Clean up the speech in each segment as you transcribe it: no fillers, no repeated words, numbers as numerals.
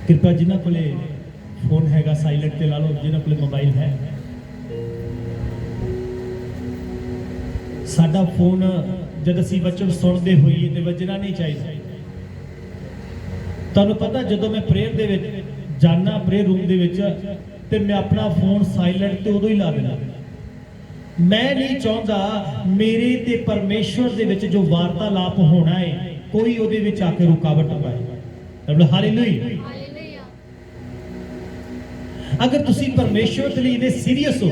कृपा जिन्हों को फोन हैगा साइलेंट ते ला लो, जिन्हों को मोबाइल है। साडा फोन जब असी वचन सुनते होइए तो वजना नहीं चाहिए। तुहानू पता जदों मैं प्रेयर दे विच जाना, प्रेयर रूम दे विच ते मैं अपना फोन साइलेंट ते उदों ही ला देना। मैं नहीं चाहता मेरे ते परमेश्वर दे विच जो वार्तालाप होना है कोई उहदे विच आके रुकावट पाए। हालेलुया। अगर तुसी परमेश्वर के लिए इन्ने सीरीयस हो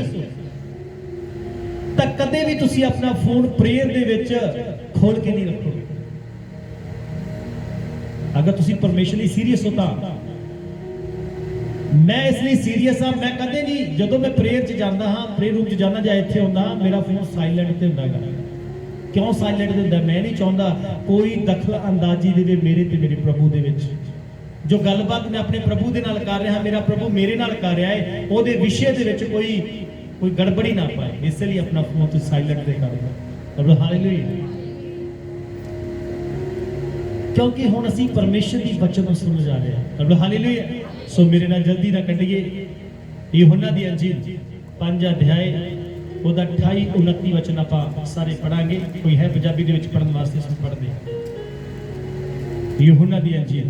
तो कदे भी तुसी अपना फोन प्रेयर दे विच खोल के नहीं रखोगे। अगर तुसी परमेश्वर लिए सीरीयस हो तो मैं इसलिए सीरीयस हाँ, मैं कदे नहीं जदों मैं प्रेयर च जाता हाँ, प्रेयर रूम च जाना या इत्थे होंदा मेरा फोन साइलेंट ते हुंदा गा। क्यों साइलेंट ते हुंदा? मैं नहीं चाहता कोई दखल अंदाजी दे मेरे ते मेरे प्रभु दे विच। जो गलबात मैं अपने प्रभु दे नाल कर रहा, मेरा प्रभु मेरे नाल कर रहा है, ओहदे विषय दे विच कोई गड़बड़ी ना पाए, इसलिए अपना फोन तो साइलेंट दे कर दो। हालेलुया। क्योंकि हुण असीं परमेश्वर दी वचन सुन जा रहे हैं। हालेलुया। सो मेरे नाल जल्दी ना कटिए। यूहन्ना दी अंजील 5 अध्याय ओहदा 28-29 वचन आपां सारे पढ़ांगे। कोई है पंजाबी दे विच पढ़न वास्ते सुन पढ़दे। यूहन्ना दी अंजील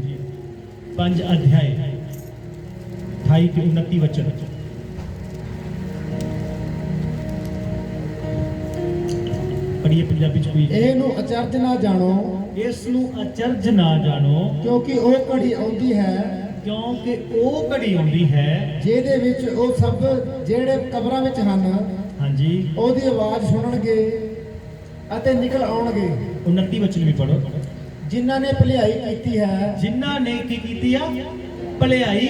5 अध्याय 28-29 वचन। पढ़िए पंजाबी च। कोई ਇਹਨੂੰ ਅਚਰਜ ਨਾ ਜਾਣੋ, इस नूं अचरज ना जानो, ਕਿਉਂਕਿ ਉਹ ਘੜੀ ਆਉਂਦੀ ਹੈ क्योंकि वह घड़ी आउंदी है ਜਿਹਦੇ ਵਿੱਚ ਉਹ ਸਭ ਜਿਹੜੇ ਕਬਰਾਂ ਵਿੱਚ ਹਨ हाँ जी ਉਹਦੀ ਆਵਾਜ਼ ਸੁਣਨਗੇ ਅਤੇ ਨਿਕਲ ਆਉਣਗੇ। 29 वचन भी पढ़ो। ਜਿਨ੍ਹਾਂ ਨੇ ਭਲਾਈ ਕੀਤੀ ਹੈ, जिन्ना ने की कीती आ भलाई।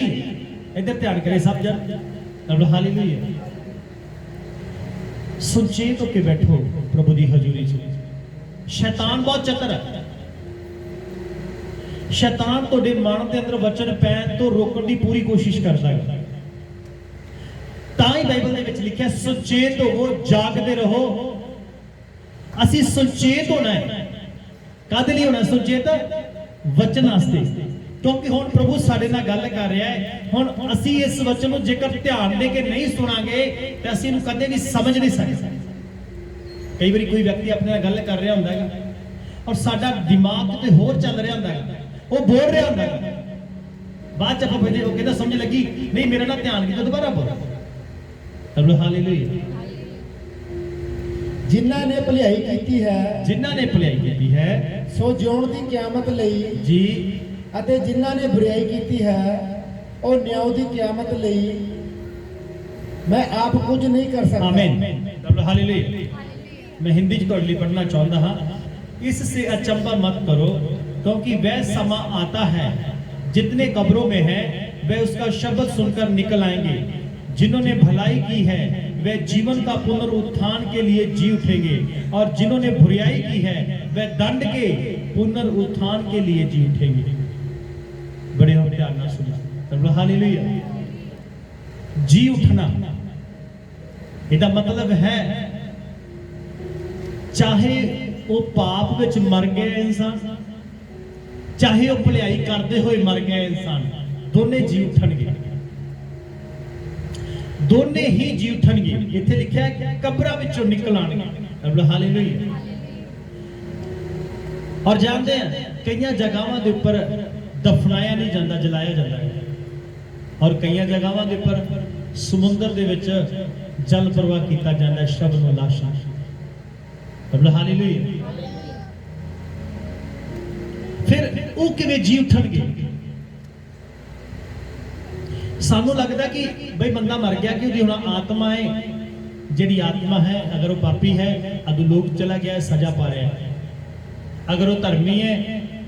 इधर ध्यान करे सब जन। हालेलुया। सुचेत होके बैठो प्रभु दी हजूरी च। शैतान बहुत चतुर है। शैतान तुहाडे मन के अंदर वचन पैन तो रोकने की पूरी कोशिश करता है। तां ही बाइबल दे विच लिखिया सुचेत होवो, जागते रहो। असी सुचेत होना है। काहदे लई होना सुचेत? वचन वास्ते। क्योंकि हुण प्रभु साडे नाल गल कर रहा है। हुण असी इस वचन नूं जेकर ध्यान दे के नहीं सुनांगे तो असी इहनूं कदे भी समझ नहीं सकते। कई बार कोई व्यक्ति अपने नाल गल कर रहा हुंदा है और साडा दिमाग ते होर चल रहा हुंदा है, वो बोल रहा हुंदा है, बाद च आपां पुछदे वो कहंदा समझ लगी नहीं, मेरा ना ध्यान कीता, दोबारा बोल। हालेलुया। ਜਿਨ੍ਹਾਂ ਨੇ ਭਲਾਈ ਕੀਤੀ ਹੈ, जिन्हां ने भलाई कीती है ਸੋ ਜਿਉਣ ਦੀ ਕਿਆਮਤ ਲਈ, जी, ਅਤੇ ਜਿਨ੍ਹਾਂ ਨੇ ਬੁਰਾਈ ਕੀਤੀ ਹੈ ਉਹ ਨਿਆਂ ਦੀ ਕਿਆਮਤ ਲਈ। मैं आप कुछ नहीं कर सकता। आमीन। हालेलुया। मैं हिंदी च तुहाडे लई पढ़ना चाहता हाँ। इससे अचंभा मत करो, क्योंकि वह समा आता है जितने कब्रों में है वह उसका शब्द सुनकर निकल आएंगे। जिन्होंने भलाई की है वह जीवन का पुनरुत्थान के लिए जी उठेंगे, और जिन्होंने बुराई की है वह दंड के पुनरुत्थान के लिए जी उठेंगे। बड़े हो ध्यान ना सुनो। हालेलुया। जी उठना इसका मतलब है चाहे वो पाप विच मर गया इंसान, चाहे वो भलाई करते हुए मर गया इंसान, दोने जी उठणगे। दोने ही जी उठणगे। इत्थे लिखा है कब्रां विचों निकल आणगे। हालेलुया। और जानते हैं कई जगहों के उपर दफनाया नहीं जाता, जलाया जाता है। और कई जगहों के उपर समुद्र दे विच जल प्रवाह किया जाता है, शब्द नूं लाशां। हालेलुया। फिर वो किवें जी उठणगे? सानू लगता कि भाई बंदा मर गया कि हुण आत्मा है, जिहड़ी आत्मा है अगर वो पापी है अधोलोक चला गया है, सजा पा रहा है। अगर वो धर्मी है,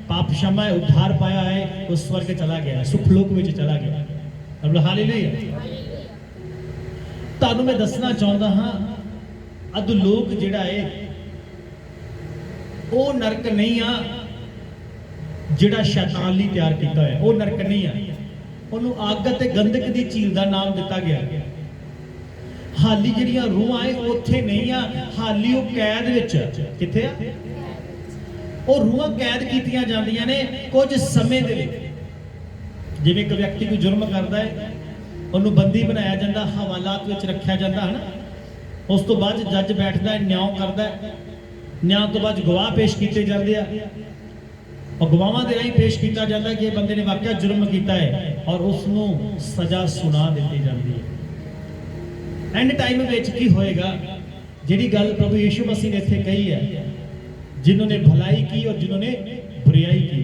पाप क्षमा है, उद्धार पाया है, वो स्वर्ग चला गया, सुखलोक में चला गया। हालेलुया। तुहानू मैं दसना चाहता हाँ, अधोलोक जिहड़ा है वो नरक नहीं आ जिहड़ा शैतान लई तैयार किया है। वो नरक नहीं आ, उन्होंने अग ते गंधक की झील का नाम दिता गया। हाली जिहड़ियां रूहां है उत्थे नहीं आ, हाली वो कैद विच किथे आ, वो रूहां कैद कीतियां जांदियां ने कुछ समय दे लई। ਜਿਵੇਂ ਇੱਕ ਵਿਅਕਤੀ ਕੋਈ ਜੁਰਮ ਕਰਦਾ ਹੈ, ਉਹਨੂੰ ਬੰਦੀ ਬਣਾਇਆ ਜਾਂਦਾ, ਹਵਾਲਾਤ ਵਿੱਚ ਰੱਖਿਆ ਜਾਂਦਾ ਹੈ ਨਾ। ਉਸ ਤੋਂ ਬਾਅਦ ਜੱਜ ਬੈਠਦਾ ਹੈ, ਨਿਆਂ ਕਰਦਾ ਹੈ। ਨਿਆਂ ਤੋਂ ਬਾਅਦ ਗਵਾਹ ਪੇਸ਼ ਕੀਤੇ ਜਾਂਦੇ ਆ, और गवाहां दे राही पेश किया जाता है कि बंदे ने वाकई जुर्म किया है और उसनू सजा सुना दी जाती है। एंड टाइम विच की होएगा, जिहड़ी गल प्रभु यीशु मसीह ने इत्थे कही है, जिन्होंने भलाई की और जिन्होंने बुराई की,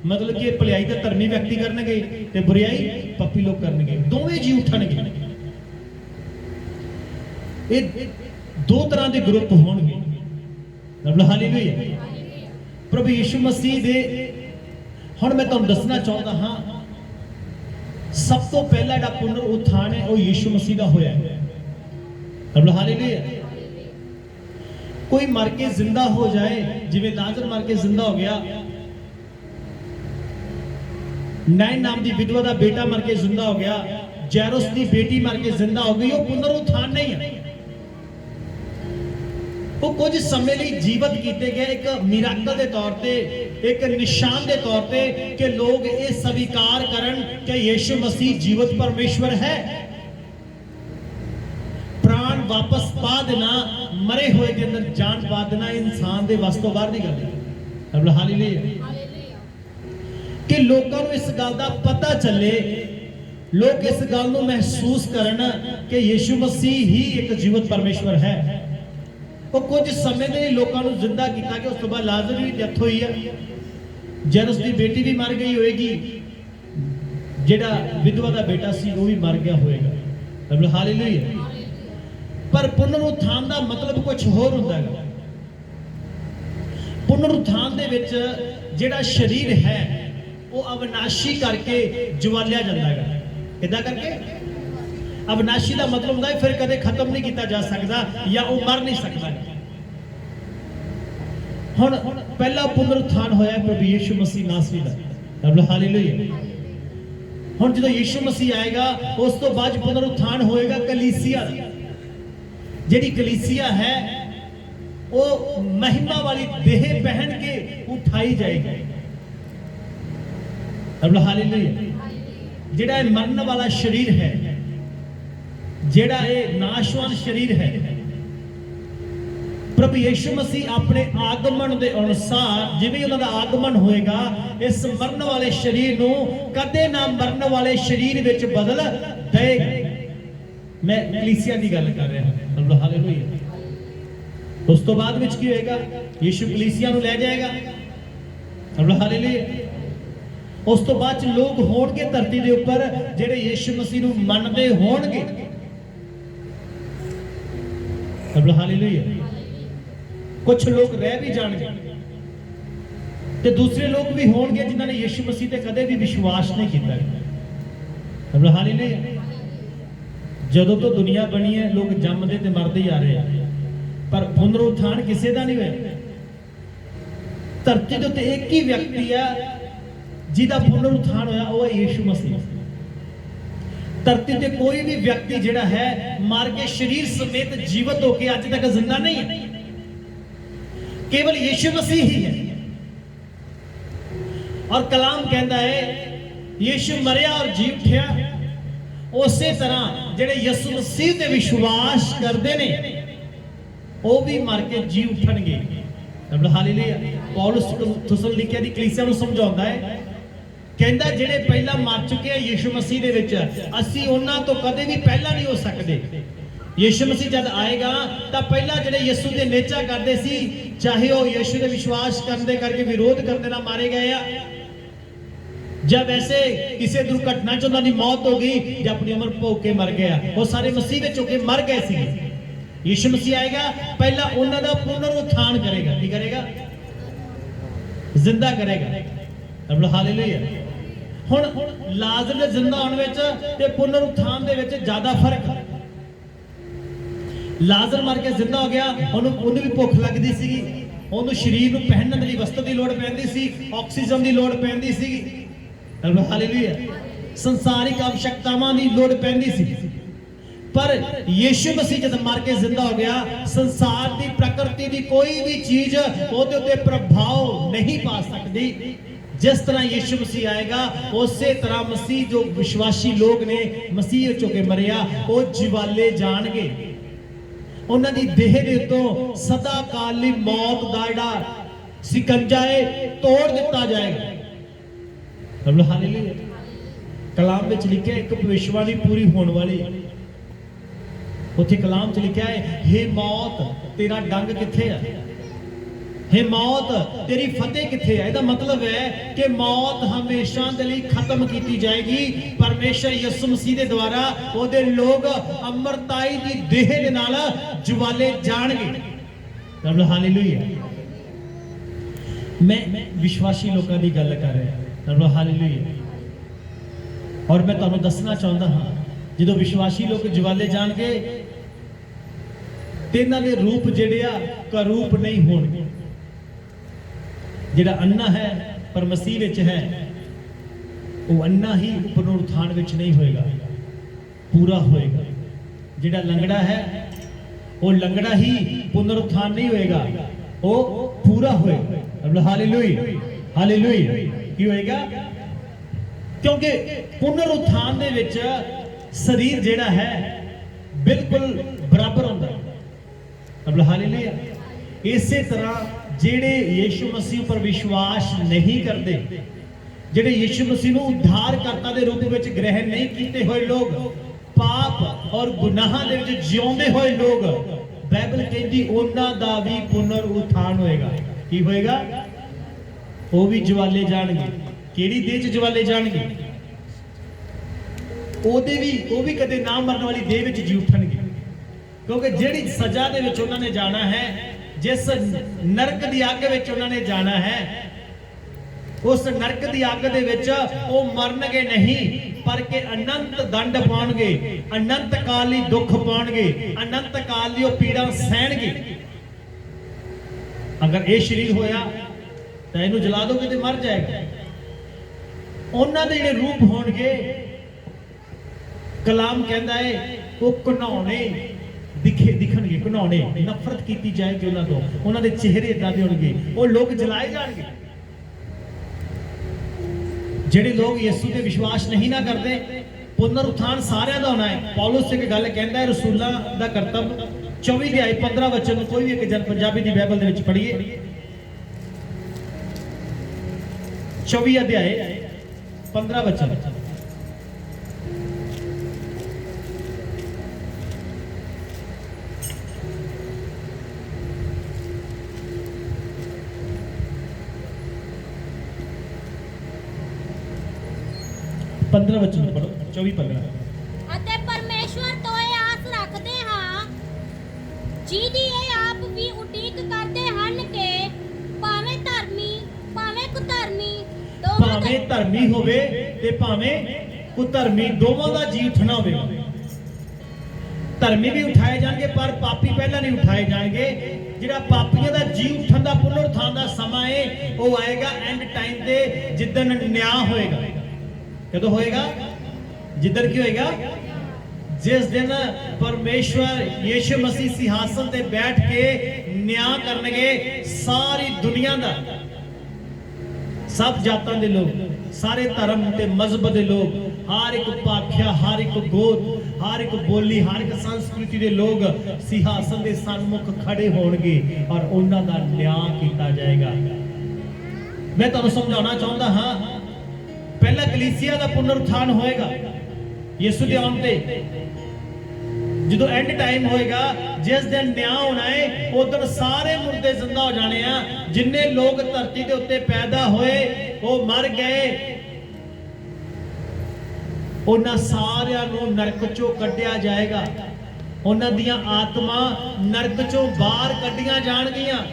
मतलब कि भलाई तो धर्मी व्यक्ति करनगे ते बुराई पप्पी लोग करनगे, दोवें जी उठणगे। ये दो तरह के ग्रुप होणगे। मतलब हालेलुया। प्रभु यीशु मसीह दे हुण मैं तुहानूं दसना चाहुंदा हां, सब तो पहला जिहड़ा पुनर उत्थान है वो यीशु मसीह दा होया है। मतलब हालेलुया। कोई मर के जिंदा हो जाए, जिवें लाजर मर के जिंदा हो गया, नाइन नाम की विधवा का बेटा मर के जिंदा हो गया, जैरोस की बेटी मर के जिंदा हो गई, वो पुनरुत्थान नहीं है। वो कुछ समय लिए जीवित किए गए एक मिराकल के तौर पे, एक निशान के तौर पे कि लोग ये स्वीकार करन कि यीशु मसीह जीवित परमेश्वर है। प्राण वापस पा देना, मरे हुए के अंदर जान पा देना इंसान के वस तो बाहर की गल है। हालेलुया। कि लोगों को इस गल का पता चले, लोग इस गल को महसूस करन कि यीशु मसीह ही एक जीवित परमेश्वर है। वो कुछ समय के लोगों को जिंदा किया कि उस तो बाद लाजर की डेथ हुई है, जैरोस की बेटी भी मर गई होएगी, जेड़ा विधवा का बेटा सी वो भी मर गया होएगा। मतलब हालेलुया। पर पुनरुत्थान का मतलब कुछ होर हुंदा है। पुनरुत्थान दे विच जेड़ा शरीर है वो अविनाशी करके जवालिया जाता है। किदां करके? अविनाशी का मतलब होता है फिर कदे खत्म नहीं किया जा सकता या वो मर नहीं सकता। हुण पहला पुनरुत्थान होया प्रभु यीशु मसीह नासरी दा। मतलब हालेलुया। हुण जदों यीशु मसीह आएगा उस तो बाद पुनरुत्थान होएगा कलीसिया दा। जिहड़ी कलीसिया है वो महिमा वाली देह पहन के उठाई जाएगी। मतलब हालेलुया। जिहड़ा मरने वाला शरीर है, जेड़ा ये नाशवान शरीर है, प्रभु यीशु मसीह अपने आगमन के अनुसार जिवें उन्हां दा आगमन होएगा, इस मरण वाले शरीर नूं कदे ना मरण वाले शरीर विच बदल देगा। मैं कलीसिया की गल कर रहा हूं। मतलब हालेलुया। उस तो बाद विच की होएगा? यीशु कलीसिया नूं ले जाएगा। मतलब हालेलुया। उस तो बाद लोग होणगे धरती के उपर जेड़े यीशु मसीह नूं मनदे होणगे। मतलब हालेलुया। कुछ लोग रह भी जाएंगे ते दूसरे लोग भी होंगे जिन्होंने यीशु मसीह ते कदे भी विश्वास नहीं किया। मतलब हालेलुया। जदों तो दुनिया बनी है लोग जमदे ते मरदे ही आ रहे हैं, पर पुनरुत्थान किसी का नहीं होया। धरती के उत्ते एक ही व्यक्ति है जिहदा पुनरुत्थान होया, वो है यीशु मसीह। धरती पे कोई भी व्यक्ति जिहड़ा है मर के शरीर समेत जीवित होकर अज तक जिंदा नहीं है, केवल यीशु मसीह ही है। और कलाम कहता है यीशु मरिया और जी उठिया, उसे तरह जिहड़े यीशु मसीह ते विश्वास करते ने वो भी मर के जी उठणगे। मतलब हालेलुया। पौलुस थिस्सलुनीकिया दी कलीसिया नूं समझाउंदा है, कहता जिहड़े पहला मर चुके हैं यीशु मसीह दे विच, असीं उन्हां तो कदे भी पहला नहीं हो सकते। यीशु मसीह जब आएगा तो पहला जिहड़े यीशु दे नेचा करते सी, चाहे वो यीशु दे विश्वास करने करके विरोध करते ना मारे गए आ, जब ऐसे किसी दुर्घटना च उन्हां दी मौत हो गई या अपनी उम्र भोग के मर गया, वो सारे मसीह विच होके मर गए सी। यीशु मसीह आएगा, पहला उन्हां दा पुनरुत्थान करेगा। की करेगा? जिंदा करेगा। मतलब हालेलुया। हुण लाजर दे जिंदा होने विच ते पुनरुत्थान दे विच ज्यादा फर्क है। लाजर मर के जिंदा हो गया, उन्होंने भी भुख लगती सी, उन्होंने शरीर को पहनने के लिए वस्त्र की लोड़ पैंदी सी, ऑक्सीजन की लोड़ पैंदी सी। हालेलुया। संसारिक आवश्यकतावां की लोड़ पैंदी सी। पर यीशु मसीह जब मर के जिंदा हो गया, संसार की प्रकृति की कोई भी चीज ਉਹਦੇ ਉੱਤੇ प्रभाव नहीं पा सकती। जिस तरह यीशु मसीह आएगा उसे तरह मसीह जो विश्वासी लोग ने मसीह चो के मरिया वो जिवाले जाणगे। उन्हां दी देह दे उत्तों सदा काल लई मौत दा जिहड़ा सिकंजा है तोड़ दिता जाएगा। हालेलुया। कलाम विच लिखिया एक भविष्यवाणी पूरी होने वाली उत्थे कलाम च लिखिया है हे मौत तेरा डंग किथे है, हे मौत तेरी फतेह किथे है। ਇਹਦਾ मतलब है कि मौत हमेशा ਦੇ ਲਈ खत्म की जाएगी। परमेश्वर यीशु मसीह ਦੇ द्वारा ਉਹਦੇ ਲੋग ਅਮਰਤਾਈ ਦੀ ਦੇਹ ਦੇ ਨਾਲ ਜਵਾਲੇ ਜਾਣਗੇ। ਹਾਲੇਲੂਇਆ। मैं विश्वासी लोगों की गल कर रहा। हालेलुया। और मैं तुहानू दसना चाहता हाँ जो विश्वासी लोग जवाले जाणगे ते इन्हां दे रूप जिहड़े आ करूप नहीं होणगे। जिहड़ा अन्ना है पर मसीह विच है वो अन्ना ही पुनरुत्थान विच नहीं होएगा, पूरा होएगा। जिहड़ा लंगड़ा है वो लंगड़ा ही पुनरुत्थान नहीं होएगा, वो पूरा होएगा। हालेलुया। हालेलुया। की होएगा क्योंकि पुनरुत्थान दे विच शरीर जिहड़ा है बिल्कुल बराबर होंदा है। हालेलुया। इसे तरह ਜਿਹੜੇ यीशु मसीह पर विश्वास नहीं करते, ਜਿਹੜੇ यीशु मसीह ਨੂੰ उद्धारकर्ता ਦੇ रूप ਵਿੱਚ ग्रहण नहीं ਕੀਤੇ ਹੋਏ ਲੋग, पाप और गुनाह ਦੇ ਵਿੱਚ ਜਿਉਂਦੇ ਹੋਏ ਲੋग, ਬਾਈਬਲ ਕਹਿੰਦੀ ਉਹਨਾਂ ਦਾ ਵੀ ਪੁਨਰ ਉਥਾਨ ਹੋਏਗਾ। ਕੀ ਹੋਏਗਾ? ਉਹ ਵੀ ਜਵਾਲੇ ਜਾਣਗੇ। ਕਿਹੜੀ ਦੇਹ 'ਚ ਜਵਾਲੇ ਜਾਣਗੇ? ਉਹਦੇ ਵੀ ਉਹ ਵੀ ਕਦੇ ਨਾ ਮਰਨ ਵਾਲੀ ਦੇਹ ਵਿੱਚ ਜੀ ਉੱਠਣਗੇ। ਕਿਉਂਕਿ ਜਿਹੜੀ ਸਜ਼ਾ ਦੇ ਵਿੱਚ ਉਹਨਾਂ ਨੇ ਜਾਣਾ ਹੈ, जिस नरक दी अग विच उन्होंने जाना है, उस नरक दी अग दे विच वो मरनगे नहीं पर के अनंत दंड पाउणगे, अनंत काली दुख पाउणगे, अनंत काल दी पीड़ा सहणगे। अगर ये शरीर होया तो इहनूं जला दोगे तो मर जाएगा। उन्हां दे जिहड़े रूप होणगे कलाम कहंदा है वो घिनौने दिखणगे, घिनौने, नफरत की जाएगी उन्हां तों, उन्हां दे चेहरे इदां दे होणगे, वो लोग जलाए जाणगे। ਜਿਹੜੇ लोग यीशु ते विश्वास नहीं ना करते, पुनरुत्थान सारिਆਂ ਦਾ होना है। पौलुस एक गल कहंदा है रसूलां दा करतब 24 अध्याय 15 वचन कोई भी एक जन पंजाबी दी बाइबल दे विच पढ़िए। 24 अध्याय 15 वचन। पंद्रह वचन पढ़ो। 24-15। ਅਤੇ ਪਰਮੇਸ਼ਵਰ ਤੋਂ ਇਹ ਆਸ ਰੱਖਦੇ ਹਾਂ ਜਿਹਦੀ ਇਹ ਆਪ ਵੀ ਉਡੀਕ ਕਰਦੇ ਹਨ ਕਿ ਭਾਵੇਂ ਧਰਮੀ ਭਾਵੇਂ ਕੁਧਰਮੀ ਭਾਵੇਂ ਧਰਮੀ ਹੋਵੇ ਤੇ ਭਾਵੇਂ ਕੁਧਰਮੀ ਦੋਵਾਂ ਦਾ ਜੀ ਉੱਠਣਾ ਹੋਵੇਗਾ। ਧਰਮੀ ਵੀ ਉਠਾਏ ਜਾਣਗੇ ਪਰ ਪਾਪੀ ਪਹਿਲਾਂ ਨਹੀਂ ਉਠਾਏ ਜਾਣਗੇ। ਜਿਹੜਾ ਪਾਪੀਆਂ ਦਾ ਜੀ ਉੱਠਣ ਦਾ ਪੁਨਰੁੱਥਾਨ ਦਾ ਸਮਾਂ ਹੈ ਉਹ ਆਏਗਾ ਐਂਡ ਟਾਈਮ ਤੇ ਜਿੱਦਣ ਨਿਆਂ ਹੋਏਗਾ। कदों होएगा? जिधर की होएगा? जिस दिन परमेश्वर यीशु मसीह सिंहासन ते बैठ के न्याय करनगे सारी दुनिया दा, सब जातां दे लोग, सारे धर्म ते मजहब दे लोग, हर एक भाख्या, हर एक गोत, हर एक बोली, हर एक संस्कृति दे लोग सिंहासन दे सन्मुख खड़े होणगे और उन्हां दा न्याय कीता जाएगा। मैं तुहानूं समझाउणा चाहुंदा हां पहला कलीसिया का पुनरुत्थान होएगा यीशु के आउण ते, जो एंड टाइम होएगा जिस दिन न्याय होना है उस दिन सारे मुर्दे जिंदा हो जाने हैं। जिन्ने लोग धरती के उत्ते पैदा होए वो मर गए, उन्हां सारियां नूं नरक चों कढिया जाएगा। उन्हां दियां आत्मा नरक चों बाहर कढियां जाणगियां।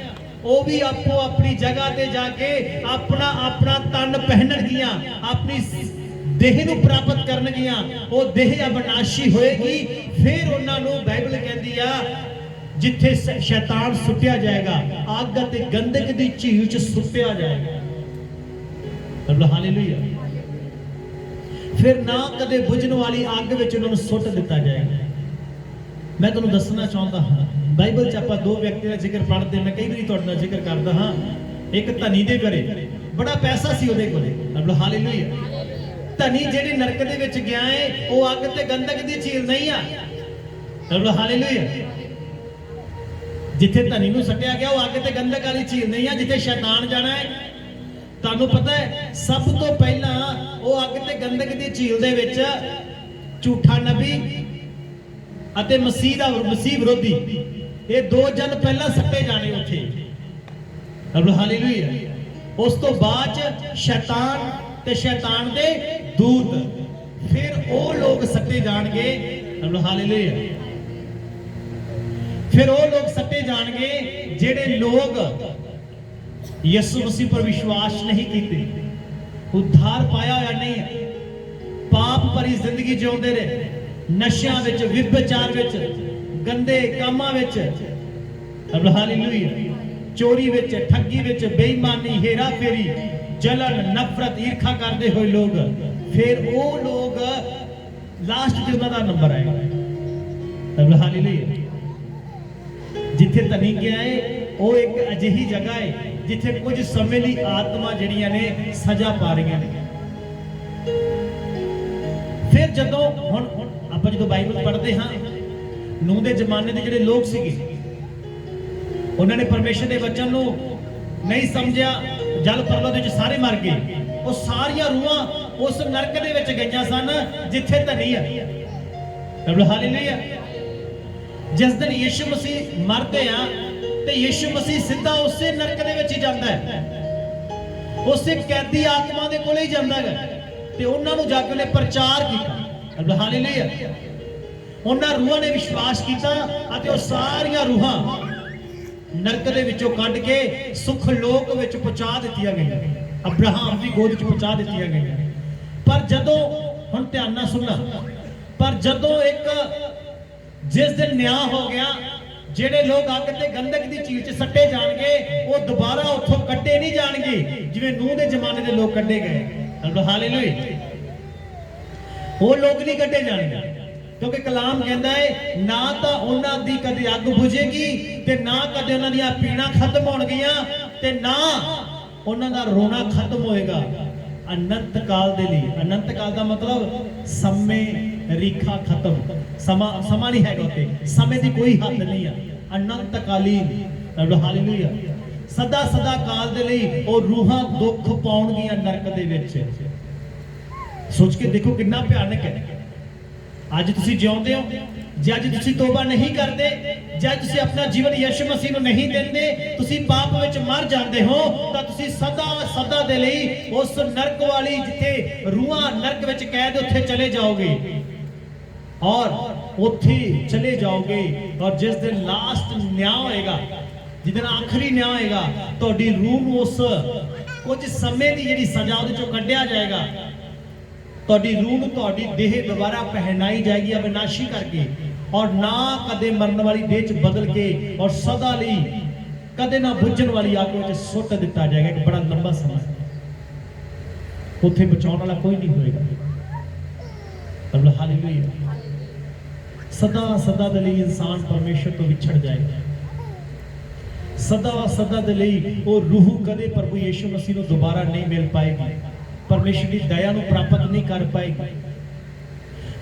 वो भी आपो अपनी जगह ते जाके अपना अपना तन पहनगियां, अपनी देह नूं प्राप्त करनगियां। वो देह अविनाशी होएगी। फिर उन्हां नूं बाइबल कहंदी आ जिथे शैतान सुट्टिया जाएगा, अग ते गंधक दी झील च सुट्टिया जाएगा। हालेलुया। फिर ना कदे बुझण वाली अग विच उन्हां नूं सुੱਟ दिता जाएगा। मैं तुहानूं दसना चाहुंदा हां बाइबल च आपां दो व्यक्ति का जिक्र पढ़ते, मैं कई बार तुहाडे नाल जिक्र करदा हां। एक धनी दे घरे ਬੜਾ ਪੈਸਾ ਸੀ ਉਹਦੇ ਕੋਲੇ। ਮਤਲਬ ਹਾਲੇਲੂਇਆ। ਧਨੀ ਜਿਹੜੇ ਨਰਕ ਦੇ ਵਿੱਚ ਗਿਆ ਹੈ ਉਹ ਅੱਗ ਤੇ ਗੰਧਕ ਦੀ ਝੀਲ ਨਹੀਂ ਆ। ਮਤਲਬ ਹਾਲੇਲੂਇਆ। ਜਿੱਥੇ ਧਨੀ ਨੂੰ ਸੱਟਿਆ ਗਿਆ ਉਹ ਅੱਗ ਤੇ ਗੰਧਕ ਵਾਲੀ ਝੀਲ ਨਹੀਂ ਆ। ਜਿੱਥੇ ਸ਼ੈਤਾਨ ਜਾਣਾ ਹੈ, ਤੁਹਾਨੂੰ ਪਤਾ ਹੈ ਸਭ ਤੋਂ ਪਹਿਲਾਂ ਉਹ ਅੱਗ ਤੇ ਗੰਧਕ ਦੀ ਝੀਲ ਦੇ ਵਿੱਚ ਝੂਠਾ ਨਬੀ ਅਤੇ ਮਸੀਹ ਵਿਰੋਧੀ, ਇਹ ਦੋ ਜਨ ਪਹਿਲਾਂ ਸੱਟੇ ਜਾਣੇ ਉੱਥੇ। ਮਤਲਬ ਹਾਲੇਲੂਇਆ। ਉਸ ਤੋਂ ਬਾਅਦ ਚ ਸ਼ੈਤਾਨ ਤੇ ਸ਼ੈਤਾਨ ਦੇ ਦੂਤ, ਫਿਰ ਉਹ ਲੋਕ ਸੱਟੇ ਜਾਣਗੇ। ਮਤਲਬ ਹਾਲੇਲੂਇਆ। ਫਿਰ ਉਹ ਲੋਕ ਸੱਟੇ ਜਾਣਗੇ ਜਿਹੜੇ ਲੋਕ ਯਿਸੂ ਮਸੀਹ ਪਰ ਵਿਸ਼ਵਾਸ ਨਹੀਂ ਕੀਤੇ, ਉद्धार ਪਾਇਆ ਹੋਇਆ ਨਹੀਂ ਹੈ, ਪਾਪ ਭਰੀ ਜ਼ਿੰਦਗੀ ਜਿਉਂਦੇ ਰਹੇ, ਨਸ਼ਿਆਂ ਵਿੱਚ, ਵਿਭਚਾਰ ਵਿੱਚ, ਗੰਦੇ ਕੰਮਾਂ ਵਿੱਚ, ਹਾਲੇਲੂਇਆ, ਚੋਰੀ ਵਿੱਚ, ਠੱਗੀ ਵਿੱਚ, ਬੇਈਮਾਨੀ, ਹੇਰਾ ਫੇਰੀ, ਜਲਨ, ਨਫ਼ਰਤ, ਈਰਖਾ ਕਰਦੇ ਹੋਏ ਲੋਕ, ਫਿਰ ਉਹ ਲੋਕ ਲਾਸਟ ਤੇ ਉਹਨਾਂ ਦਾ ਨੰਬਰ ਆਏਗਾ। ਹਾਲੇਲੂਇਆ। ਜਿੱਥੇ ਧਨੀ ਗਿਆ ਹੈ ਉਹ ਇੱਕ ਅਜਿਹੀ ਜਗ੍ਹਾ ਹੈ ਜਿੱਥੇ ਕੁਝ ਸਮੇਂ ਲਈ ਆਤਮਾ ਜਿਹੜੀਆਂ ਨੇ ਸਜ਼ਾ ਪਾ ਰਹੀਆਂ ਨੇ। ਫਿਰ ਜਦੋਂ ਹੁਣ ਆਪਾਂ ਜਦੋਂ ਬਾਈਬਲ ਪੜ੍ਹਦੇ ਹਾਂ, ਨੂਹ ਦੇ ਜ਼ਮਾਨੇ ਦੇ ਜਿਹੜੇ ਲੋਕ ਸੀਗੇ ਉਹਨਾਂ ਨੇ ਪਰਮੇਸ਼ਰ ਦੇ ਵਚਨ ਨੂੰ ਨਹੀਂ ਸਮਝਿਆ, ਜਲ ਪਰਬਤ ਵਿੱਚ ਸਾਰੇ ਮਰ ਗਏ। ਉਹ ਸਾਰੀਆਂ ਰੂਹਾਂ ਉਸ ਨਰਕ ਦੇ ਵਿੱਚ ਗਈਆਂ ਸਨ ਜਿੱਥੇ ਧਨੀ ਆ। ਹਾਲੇਲੂਇਆ। ਜਿਸ ਦਿਨ ਯਿਸੂ ਮਸੀਹ ਮਰਦੇ ਆ ਤੇ ਯਿਸੂ ਮਸੀਹ ਸਿੱਧਾ ਉਸੇ ਨਰਕ ਦੇ ਵਿੱਚ ਹੀ ਜਾਂਦਾ ਹੈ, ਉਸੇ ਕੈਦੀ ਆਤਮਾ ਦੇ ਕੋਲੇ ਹੀ ਜਾਂਦਾ ਹੈ ਤੇ ਉਹਨਾਂ ਨੂੰ ਜਾ ਕੇ ਉਹਨੇ ਪ੍ਰਚਾਰ ਕੀਤਾ। ਹਾਲੇਲੂਇਆ। ਉਹਨਾਂ ਰੂਹਾਂ ਨੇ ਵਿਸ਼ਵਾਸ ਕੀਤਾ ਅਤੇ ਉਹ ਸਾਰੀਆਂ ਰੂਹਾਂ ਨਰਕ ਦੇ ਵਿੱਚੋਂ ਕੱਢ ਕੇ ਸੁਖ ਲੋਕ ਵਿੱਚ ਪਹੁੰਚਾ ਦਿੱਤੀਆਂ ਗਈਆਂ, ਅਬਰਾਹਮ ਦੀ ਗੋਦ 'ਚ ਪਹੁੰਚਾ ਦਿੱਤੀਆਂ ਗਈਆਂ। ਪਰ ਜਦੋਂ, ਹੁਣ ਧਿਆਨ ਨਾਲ ਸੁਣਨਾ, ਪਰ ਜਦੋਂ ਜਿਸ ਦਿਨ ਨਿਆਂ ਹੋ ਗਿਆ, ਜਿਹੜੇ ਲੋਕ ਅੱਗ ਤੇ ਗੰਧਕ ਦੀ ਝੀਲ 'ਚ ਸੱਟੇ ਜਾਣਗੇ ਉਹ ਦੁਬਾਰਾ ਉੱਥੋਂ ਕੱਢੇ ਨਹੀਂ ਜਾਣਗੇ ਜਿਵੇਂ ਨੂਹ ਦੇ ਜ਼ਮਾਨੇ ਦੇ ਲੋਕ ਕੱਢੇ ਗਏ। ਹਾਲੇਲੂਇਆ। ਉਹ ਲੋਕ ਨਹੀਂ ਕੱਢੇ ਜਾਣਗੇ ਕਿਉਂਕਿ ਕਲਾਮ ਕਹਿੰਦਾ ਹੈ ਨਾ ਤਾਂ ਉਹਨਾਂ ਦੀ ਕਦੇ ਅੱਗ ਬੁਝੇਗੀ ਤੇ ਨਾ ਕਦੇ ਉਹਨਾਂ ਦੀਆਂ ਪੀੜਾਂ ਖਤਮ ਹੋਣਗੀਆਂ ਤੇ ਨਾ ਉਹਨਾਂ ਦਾ ਰੋਣਾ ਖਤਮ ਹੋਏਗਾ ਅਨੰਤ ਕਾਲ ਦੇ ਲਈ। ਅਨੰਤ ਕਾਲ ਦਾ ਮਤਲਬ ਸਮੇਂ ਰੀਖਾ ਖਤਮ, ਸਮਾਂ ਨਹੀਂ ਹੈਗਾ ਉੱਥੇ, ਸਮੇਂ ਦੀ ਕੋਈ ਹੱਦ ਨਹੀਂ ਆ, ਅਨੰਤ ਕਾਲੀਨ। ਹਾਲੇਲੂਇਆ। ਸਦਾ ਸਦਾ ਕਾਲ ਦੇ ਲਈ ਉਹ ਰੂਹਾਂ ਦੁੱਖ ਪਾਉਣਗੀਆਂ ਨਰਕ ਦੇ ਵਿੱਚ। ਸੋਚ ਕੇ ਦੇਖੋ ਕਿੰਨਾ ਭਿਆਨਕ ਹੈ। ਅੱਜ ਤੁਸੀਂ ਜਿਉਂਦੇ ਹੋ, ਜੇ ਅੱਜ ਤੁਸੀਂ ਤੋਬਾ ਨਹੀਂ ਕਰਦੇ, ਜੇ ਅੱਜ ਤੁਸੀਂ ਆਪਣਾ ਜੀਵਨ ਯਿਸੂ ਮਸੀਹ ਨੂੰ ਨਹੀਂ ਦਿੰਦੇ, ਤੁਸੀਂ ਪਾਪ ਵਿੱਚ ਮਰ ਜਾਂਦੇ ਹੋ ਤਾਂ ਤੁਸੀਂ ਸਦਾ ਸਦਾ ਦੇ ਲਈ ਉਸ ਨਰਕ ਵਾਲੀ ਜਿੱਥੇ ਰੂਹਾਂ ਨਰਕ ਵਿੱਚ ਕੈਦ ਉੱਥੇ ਚਲੇ ਜਾਓਗੇ ਔਰ ਉੱਥੇ ਚਲੇ ਜਾਓਗੇ। ਔਰ ਜਿਸ ਦਿਨ ਲਾਸਟ ਨਿਆਂ ਹੋਏਗਾ, ਜਿਸ ਦਿਨ ਆਖਰੀ ਨਿਆਂ ਹੋਏਗਾ, ਤੁਹਾਡੀ ਰੂਹ ਨੂੰ ਉਸ ਕੁਝ ਸਮੇਂ ਦੀ ਜਿਹੜੀ ਸਜ਼ਾ ਉਹਦੇ ਚੋਂ ਕੱਢਿਆ ਜਾਏਗਾ। ਤੁਹਾਡੀ ਰੂਹ ਨੂੰ ਤੁਹਾਡੀ ਦੇਹ ਦੁਬਾਰਾ ਪਹਿਨਾਈ ਜਾਏਗੀ ਅਵਿਨਾਸ਼ੀ ਕਰਕੇ, ਔਰ ਨਾ ਕਦੇ ਮਰਨ ਵਾਲੀ ਦੇਹ 'ਚ ਬਦਲ ਕੇ ਔਰ ਸਦਾ ਲਈ ਕਦੇ ਨਾ ਬੁੱਝਣ ਵਾਲੀ ਅੱਗ ਵਿੱਚ ਸੁੱਟ ਦਿੱਤਾ ਜਾਏਗਾ। ਇੱਕ ਬੜਾ ਲੰਬਾ ਸਮਾਂ ਉੱਥੇ ਬਚਾਉਣ ਵਾਲਾ ਕੋਈ ਨਹੀਂ ਹੋਏਗਾ। ਹਾਲੇਲੂਇਆ। ਸਦਾ ਸਦਾ ਦੇ ਲਈ ਇਨਸਾਨ ਪਰਮੇਸ਼ਰ ਤੋਂ ਵਿਛੜ ਜਾਏਗਾ। ਸਦਾ ਸਦਾ ਦੇ ਲਈ ਉਹ ਰੂਹ ਕਦੇ ਪ੍ਰਭੂ ਯਿਸੂ ਮਸੀਹ ਨੂੰ ਦੁਬਾਰਾ ਨਹੀਂ ਮਿਲ ਪਾਏਗੀ, ਪਰਮੇਸ਼ਰ ਦੀ ਦਇਆ ਨੂੰ ਪ੍ਰਾਪਤ ਨਹੀਂ ਕਰ ਪਾਏਗੀ।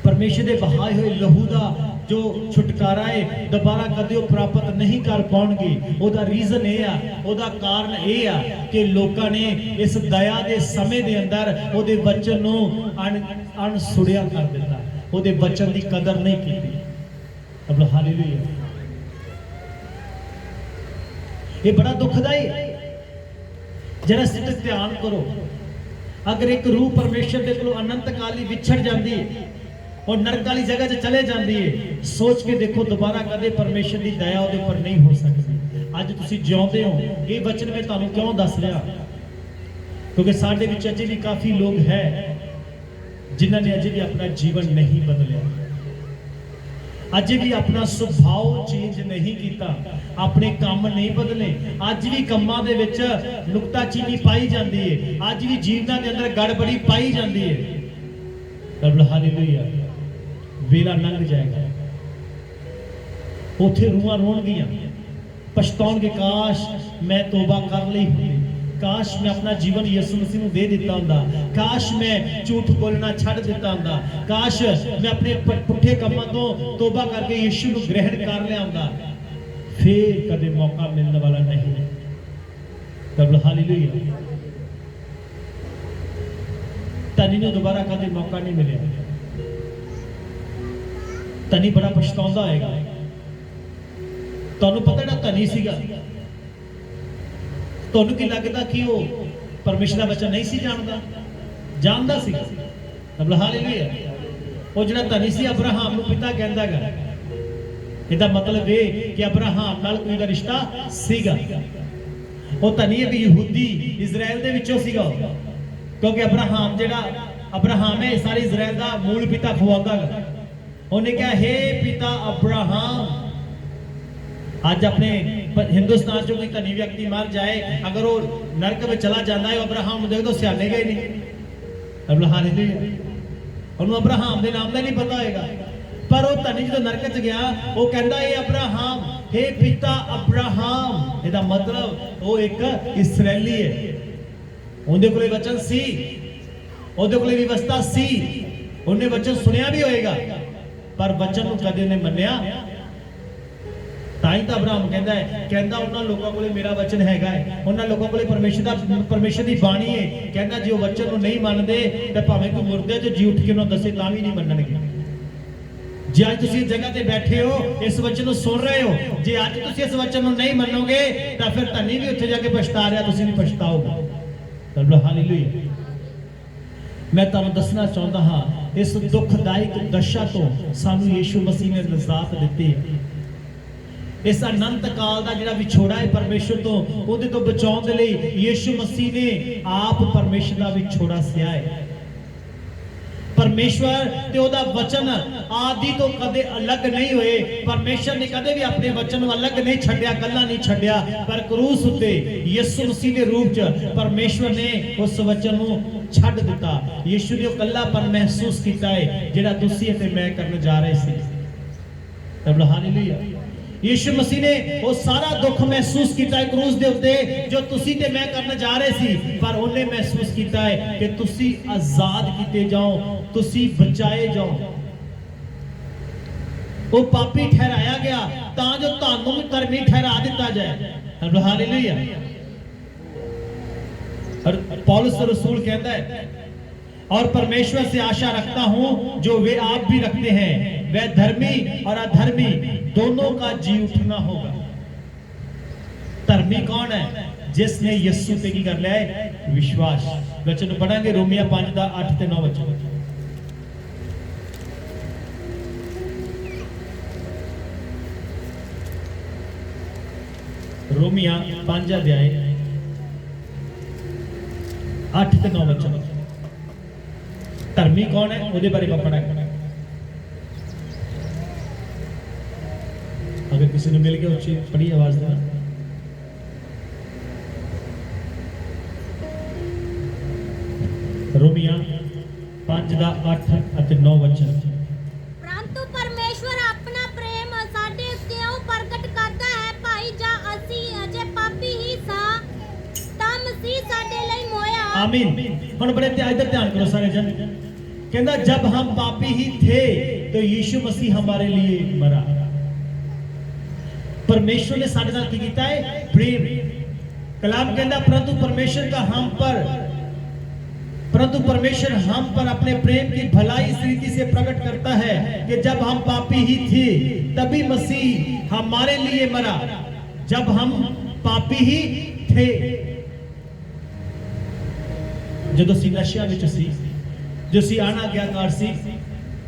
ਪਰਮੇਸ਼ਰ ਦੇ ਬਹਾਏ ਹੋਏ ਲਹੂ ਦਾ ਜੋ ਛੁਟਕਾਰਾ ਹੈ ਦੁਬਾਰਾ ਕਦੇ ਉਹ ਪ੍ਰਾਪਤ ਨਹੀਂ ਕਰ ਪਾਉਣਗੇ। ਉਹਦਾ ਰੀਜ਼ਨ ਇਹ ਆ, ਉਹਦਾ ਕਾਰਨ ਇਹ ਆ ਕਿ ਲੋਕਾਂ ਨੇ ਇਸ ਦਇਆ ਦੇ ਸਮੇਂ ਦੇ ਅੰਦਰ ਉਹਦੇ ਵਚਨ ਨੂੰ ਅਣਸੁਣਿਆ ਕਰ ਦਿੱਤਾ, ਉਹਦੇ ਵਚਨ ਦੀ ਕਦਰ ਨਹੀਂ ਕੀਤੀ। ਹਾਲੇਲੂਇਆ। ਇਹ ਬੜਾ ਦੁਖਦਾਈ ਹੈ। ਜਰਾ ਸਿੱਧੇ ਧਿਆਨ ਕਰੋ, ਅਗਰ ਇੱਕ ਰੂਹ ਪਰਮੇਸ਼ਰ ਦੇ ਕੋਲੋਂ ਅਨੰਤ ਕਾਲ ਲਈ ਵਿਛੜ ਜਾਂਦੀ ਹੈ ਔਰ ਨਰਕ ਵਾਲੀ ਜਗ੍ਹਾ 'ਚ ਚਲੇ ਜਾਂਦੀ ਹੈ, ਸੋਚ ਕੇ ਦੇਖੋ ਦੁਬਾਰਾ ਕਦੇ ਪਰਮੇਸ਼ਰ ਦੀ ਦਇਆ ਉਹਦੇ ਉੱਪਰ ਨਹੀਂ ਹੋ ਸਕਦੀ। ਅੱਜ ਤੁਸੀਂ ਜਿਉਂਦੇ ਹੋ, ਇਹ ਵਚਨ ਮੈਂ ਤੁਹਾਨੂੰ ਕਿਉਂ ਦੱਸ ਰਿਹਾ, ਕਿਉਂਕਿ ਸਾਡੇ ਵਿੱਚ ਅਜੇ ਵੀ ਕਾਫੀ ਲੋਕ ਹੈ ਜਿਨ੍ਹਾਂ ਨੇ ਅਜੇ ਵੀ ਆਪਣਾ ਜੀਵਨ ਨਹੀਂ ਬਦਲਿਆ, ਅੱਜ ਵੀ ਆਪਣਾ ਸੁਭਾਅ ਚੇਂਜ ਨਹੀਂ ਕੀਤਾ, ਆਪਣੇ ਕੰਮ ਨਹੀਂ ਬਦਲੇ, ਅੱਜ ਵੀ ਕੰਮਾਂ ਦੇ ਵਿੱਚ ਨੁਕਤਾਚੀਨੀ ਪਾਈ ਜਾਂਦੀ ਹੈ, ਅੱਜ ਵੀ ਜੀਵਨਾਂ ਦੇ ਅੰਦਰ ਗੜਬੜੀ ਪਾਈ ਜਾਂਦੀ ਹੈ। ਹਾਲੇਲੂਇਆ। ਵੇਲਾ ਲੰਘ ਜਾਏਗਾ, ਉੱਥੇ ਰੂਹਾਂ ਰੋਣਗੀਆਂ, ਪਛਤਾਉਣਗੇ, ਕਾਸ਼ ਮੈਂ ਤੋਬਾ ਕਰ ਲਈ ਹੁੰਦੀ, ਕਾਸ਼ ਮੈਂ ਆਪਣਾ ਜੀਵਨ ਯਿਸੂ ਮਸੀਹ ਨੂੰ ਦੇ ਦਿੱਤਾ ਹੁੰਦਾ, ਕਾਸ਼ ਮੈਂ ਝੂਠ ਬੋਲਣਾ ਛੱਡ ਦਿੱਤਾ ਹੁੰਦਾ, ਕਾਸ਼ ਮੈਂ ਆਪਣੇ ਪੁੱਠੇ ਕੰਮਾਂ ਤੋਂ ਤੋਬਾ ਕਰਕੇ ਯਿਸੂ ਨੂੰ ਗ੍ਰਹਿਣ ਕਰ ਲਿਆ ਹੁੰਦਾ, ਫਿਰ ਕਦੇ ਮੌਕਾ ਮਿਲਣ ਵਾਲਾ ਨਹੀਂ। ਤਬ ਹਾਲੇਲੂਇਆ। ਧਨੀ ਨੂੰ ਦੁਬਾਰਾ ਕਦੇ ਮੌਕਾ ਨਹੀਂ ਮਿਲਿਆ। ਧਨੀ ਬੜਾ ਪਛਤਾਉਂਦਾ ਹੋਏਗਾ। ਤੁਹਾਨੂੰ ਪਤਾ ਨਾ ਧਨੀ ਸੀਗਾ, ਤੁਹਾਨੂੰ ਕੀ ਲੱਗਦਾ ਕਿ ਉਹ ਪਰਮੇਸ਼ਰ ਦਾ ਵਚਨ ਨਹੀਂ ਸੀ ਜਾਣਦਾ ਸੀਗਾ। ਤਬ ਹਾਲੇਲੂਇਆ। ਉਹ ਜਿਹੜਾ ਧਨੀ ਸੀ ਅਬਰਾਹਮ ਨੂੰ ਪਿਤਾ ਕਹਿੰਦਾ ਗਾ, ਇਹਦਾ ਮਤਲਬ ਇਹ ਕਿ ਅਬਰਾਹਮ ਨਾਲ ਕੋਈ ਦਾ ਰਿਸ਼ਤਾ ਸੀਗਾ। ਉਹ ਧਨੀ ਇੱਕ ਯਹੂਦੀ ਇਜ਼ਰਾਈਲ ਦੇ ਵਿੱਚੋਂ ਸੀਗਾ, ਕਿਉਂਕਿ ਅਬਰਾਹਮ ਹੈ ਸਾਰੇ ਇਜ਼ਰਾਈਲ ਦਾ ਮੂਲ ਪਿਤਾ ਖਵਾਉਂਦਾ ਗਾ। ਉਹਨੇ ਕਿਹਾ, ਹੇ ਪਿਤਾ ਅਬਰਾਹਮ। ਅੱਜ ਆਪਣੇ हिंदुस्तान जो कोई धनी व्यक्ति मर जाए, अगर वो नरक में चला जाता है, अब्राहम देख तो सियाने गए नहीं। अब्राहम के नाम का नहीं पता होगा, पर वो धनी जो नरक च गया, वो कहता है अब्राहम, हे पिता अब्राहम। इसका मतलब वो एक इसराइली है। उनके कोल वचन सी, उनके कोल व्यवस्था सी, उन्हें वचन सुनिया भी होएगा, पर वचन को कदे नहीं मन्निया। ताई तो अब्राहम कहता उन्होंने लोगों को मेरा वचन हैगा है, उन्होंने लोगों को परमेश्वर की बाणी है। कहता जो वचन को नहीं मानते तो भावें कोई मुर्दे जो जी उठ के उन्होंने दसे तां भी नहीं मनणगे। जे अज तुसीं जगह ते बैठे हो, इस वचन को सुन रहे हो, जे अज तुसीं इस वचन को नहीं मनोगे तो फिर धनी भी उत्थे जाके पछता रहा, तुसीं भी पछताओगे। तब हालेलुया। मैं तुहानूं दसना चाहुंदा हां, इस दुखदायक दशा तो सानूं यीशु मसीह ने निजात दित्ती है। इस अनंत काल का जिहड़ा विछोड़ा है परमेश्वर तो, उहदे तो बचाउण दे लई यीशु मसीह ने आप परमेश्वर का विछोड़ा सिया है। परमेश्वर ते ओहदा वचन आदि तो कदे अलग नहीं हुए। परमेश्वर ने कदे भी अपने वचन को अलग नहीं छड्या, कल्ला नहीं छड्या, पर क्रूस उत्ते यीशु मसीह के रूप च परमेश्वर ने उस वचन को छड्ड दिता। यीशु ने कल्लापन महसूस किया है जिहड़ा तुसीं ते मैं करन जा रहे सी। तब हालेलुया। यीशु मसीह ने वो सारा दुख महसूस किया है क्रूस दे उत्ते, जो तुसी ते मैं करने जा रहे सी, पर उन्हें महसूस किया है कि तुसी आजाद किते जाओ, तुसी बचाए जाओ। वो पापी ठहराया गया तां जो तुहानू भी धर्मी ठहरा दिता जाए। हालेलुया। और पौलुस रसूल कहता है, और परमेश्वर से आशा रखता हूं जो वे आप भी रखते हैं, वह धर्मी और अधर्मी दोनों का जी उठना होगा। धर्मी कौन है? जिसने यीशु पे की कर लिया है विश्वास। वचन पढ़ांगे रोमिया 5 ਦਾ 8 ਤੇ 9 वचन। रोमिया 5 अध्याय 8 ਤੇ 9 वचन। धर्मी कौन है ਉਹਦੇ ਬਾਰੇ ਪੜਾਂਗੇ। अगर किसी ने मिल गया उच्ची बड़ी आवाज देना। रोमिया 5 ਦਾ 8 ਅਤੇ 9 वचन। परंतु परमेश्वर अपना प्रेम साडे उत्ते ਉਹ ਪ੍ਰਗਟ ਕਰਦਾ ਹੈ ਭਾਈ ਜਾਂ ਅਸੀਂ ਅਜੇ ਪਾਪੀ ਹੀ ਸਾਂ ਤਾਂ ਮਸੀਹ ਸਾਡੇ ਲਈ ਮੋਇਆ। आमीन। ਹੁਣ बड़े इधर ध्यान करो सारे जन। कहता जब हम पापी ही थे तो यीशु मसीह हमारे लिए मरा। परमेश्वर ने साडे नाल की कीता है प्रेम। कलाम कहता परंतु परमेश्वर हम पर अपने प्रेम की भलाई इस रीति से प्रकट करता है कि जब हम पापी ही थे तभी मसीह हमारे लिए मरा। जब हम पापी ही थे, जदों सी नशिया विच सी, जो सी आना ज्ञाकार सी,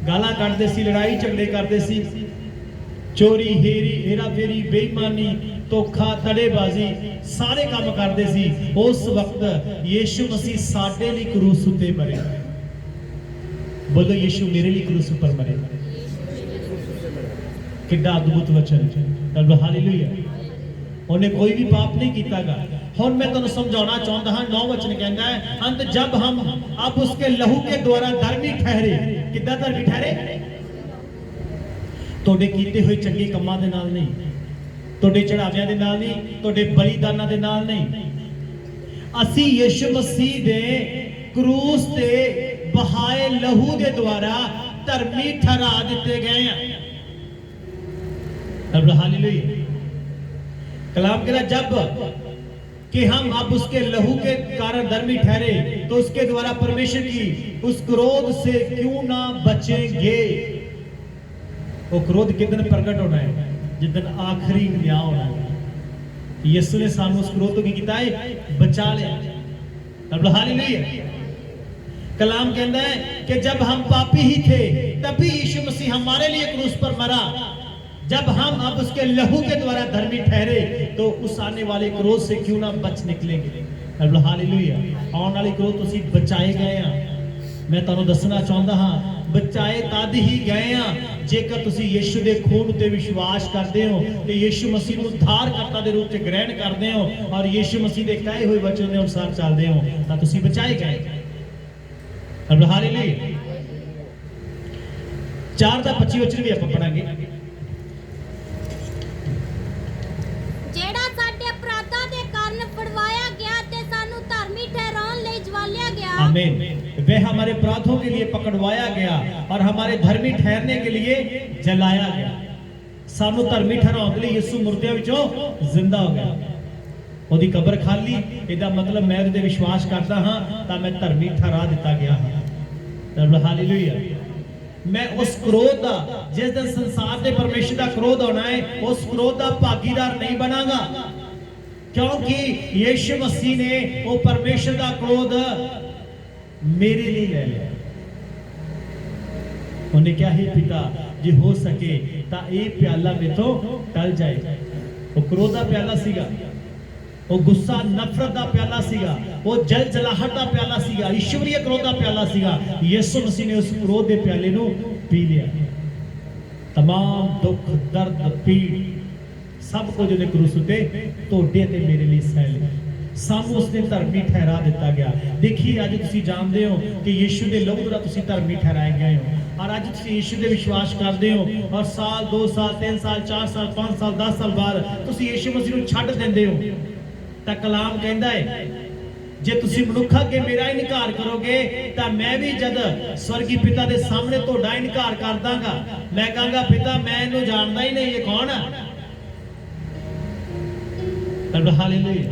गालां कढदे सी, लड़ाई झगड़े करदे सी, चोरी हेरा फेरी बेईमानी धोखा तड़ेबाजी सारे काम करते सी। उस वक्त यीशु मसीह साडे लिए क्रूस उत्ते मरे। बोलो यीशु मेरे लिए क्रूस पर मरे। कितना अद्भुत वचन। हालेलुया। उन्हें कोई भी पाप नहीं कीतागा। हुण मैं तुहानूं समझाना चाहता हाँ। 9 वचन कहता है अंत जब हम अब उसके लहू के द्वारा धर्मी ठहरे। कितना धर्मी ठहरे? ਤੁਹਾਡੇ ਕੀਤੇ ਹੋਏ ਚੰਗੇ ਕੰਮਾਂ ਦੇ ਨਾਲ ਨਹੀਂ, ਤੁਹਾਡੇ ਚੜਾਵਿਆਂ ਦੇ ਨਾਲ ਨਹੀਂ, ਤੁਹਾਡੇ ਬਲੀਦਾਨਾਂ ਦੇ ਨਾਲ ਨਹੀਂ, ਅਸੀਂ ਯਿਸੂ ਮਸੀਹ ਦੇ ਕਰੂਸ ਤੇ ਬਹਾਏ ਲਹੂ ਦੇ ਦੁਆਰਾ ਧਰਮੀ ਠਹਿਰਾ ਦਿੱਤੇ ਗਏ ਆ। हालेलुया। कलाम कहता जब कि हम अब उसके लहू के कारण धर्मी ठहरे तो उसके द्वारा परमेश्वर की उस क्रोध से क्यों ना बचेंगे। वो क्रोध किस दिन प्रकट होना है? जिस दिन आखिरी न्याय होना है। यीशु ने सानू उस क्रोध को किया है, बचा लिया। हालेलुया। कलाम कहता है कि जब हम पापी ही थे तभी यीशु मसीह हमारे लिए क्रूस पर मरा। जब हम अब उसके लहू के द्वारा धर्मी ठहरे तो उस आने वाले क्रोध से क्यों ना बच निकलेंगे। हालेलुया। आने वाले क्रोध तो ਅਸੀਂ ਬਚਾਏ ਗਏ ਆ। ਮੈਂ ਤੁਹਾਨੂੰ ਦੱਸਣਾ ਚਾਹੁੰਦਾ ਹਾਂ ਬਚਾਏ ਤਦ ਹੀ ਗਏ ਆ ਜੇਕਰ ਤੁਸੀਂ ਯਿਸੂ ਦੇ ਖੂਨ ਉਤੇ ਵਿਸ਼ਵਾਸ ਕਰਦੇ ਹੋ ਤੇ ਯਿਸੂ ਮਸੀਹ ਨੂੰ ਉਧਾਰਕਰਤਾ ਦੇ ਰੂਪ ਚ ਗ੍ਰਹਿਣ ਕਰਦੇ ਹੋ ਔਰ ਯਿਸੂ ਮਸੀਹ ਦੇ ਕਹੇ ਹੋਏ ਵਚਨ ਦੇ ਅਨੁਸਾਰ ਚੱਲਦੇ ਹੋ ਤਾਂ ਤੁਸੀਂ ਬਚਾਏ ਗਏ। ਹਾਲੇਲੂਇਆ। 4:25 ਵਚਨ ਵੀ ਆਪਾਂ ਪੜਾਂਗੇ। ਜਿਹੜਾ ਸਾਡੇ ਅਪਰਾਧਾਂ ਦੇ ਕਾਰਨ ਫੜਵਾਇਆ ਗਿਆ ਤੇ ਸਾਨੂੰ ਧਰਮੀ ਠਹਿਰਾਉਣ ਲਈ ਜਵਾਲਿਆ ਗਿਆ। आमीन। वह हमारे अपराधों के लिए पकड़वाया गया और हमारे धर्मी ठहरने के लिए जलाया गया। सानू धर्मी ठहराउण ਲਈ ਯਿਸੂ ਮੁਰਦਿਆਂ ਵਿੱਚੋਂ ਜ਼ਿੰਦਾ ਹੋ ਗਿਆ। ਉਹਦੀ ਕਬਰ ਖਾਲੀ, ਇਹਦਾ ਮਤਲਬ ਮੈਂ ਉਹਦੇ ਵਿਸ਼ਵਾਸ ਕਰਦਾ ਹਾਂ ਤਾਂ ਮੈਂ ਧਰਮੀ ਠਹਿਰਾ ਦਿੱਤਾ ਗਿਆ ਹਾਂ। ਹਾਲੇਲੂਇਆ। मैं उस क्रोध का जिस दिन संसार के परमेश्वर का क्रोध होना है उस क्रोध का भागीदार नहीं बनागा क्योंकि यीशु मसीह ने वो परमेश्वर का क्रोध मेरे लिए ले लिया। उन्हें क्या ही पिता जे हो सके ता ये प्याला मेथों टल जाए। वो क्रोध का प्याला सीगा, वो गुस्सा नफरत का प्याला सीगा, वो जल जलाहट का प्याला सीगा, ईश्वरीय क्रोध का प्याला सीगा। यीशु मसीह ने उस क्रोध के प्याले को पी लिया। तमाम दुख दर्द पीड़ सब कुछ उन्हें क्रूस उते तोड़े ते मेरे लिए सह लिया। सानू उसने धर्मी ठहरा दिता गया। देखिए अज तुसीं जानते हो कि यीशु के लहू द्वारा तुसीं धर्मी ठहराए गए हो और अज तुसीं यीशु दे विश्वास करते हो और साल 2 साल 3 साल 4 साल 5 साल 10 साल बाद तुसीं यीशु मसीह नूं छड्ड दिंदे हो ਤਾਂ ਕਲਾਮ ਕਹਿੰਦਾ ਹੈ ਜੇ ਤੁਸੀਂ ਮਨੁੱਖ ਅੱਗੇ ਮੇਰਾ ਇਨਕਾਰ ਕਰੋਗੇ ਤਾਂ ਮੈਂ ਵੀ ਜਦ ਸਵਰਗੀ ਪਿਤਾ ਦੇ ਸਾਹਮਣੇ ਤੁਹਾਡਾ ਇਨਕਾਰ ਕਰ ਦਾਂਗਾ। ਮੈਂ ਕਹਾਂਗਾ ਪਿਤਾ ਮੈਂ ਇਹਨੂੰ ਜਾਣਦਾ ਹੀ ਨਹੀਂ, ਇਹ ਕੌਣ ਹੈ। ਹਾਲੇਲੂਇਆ।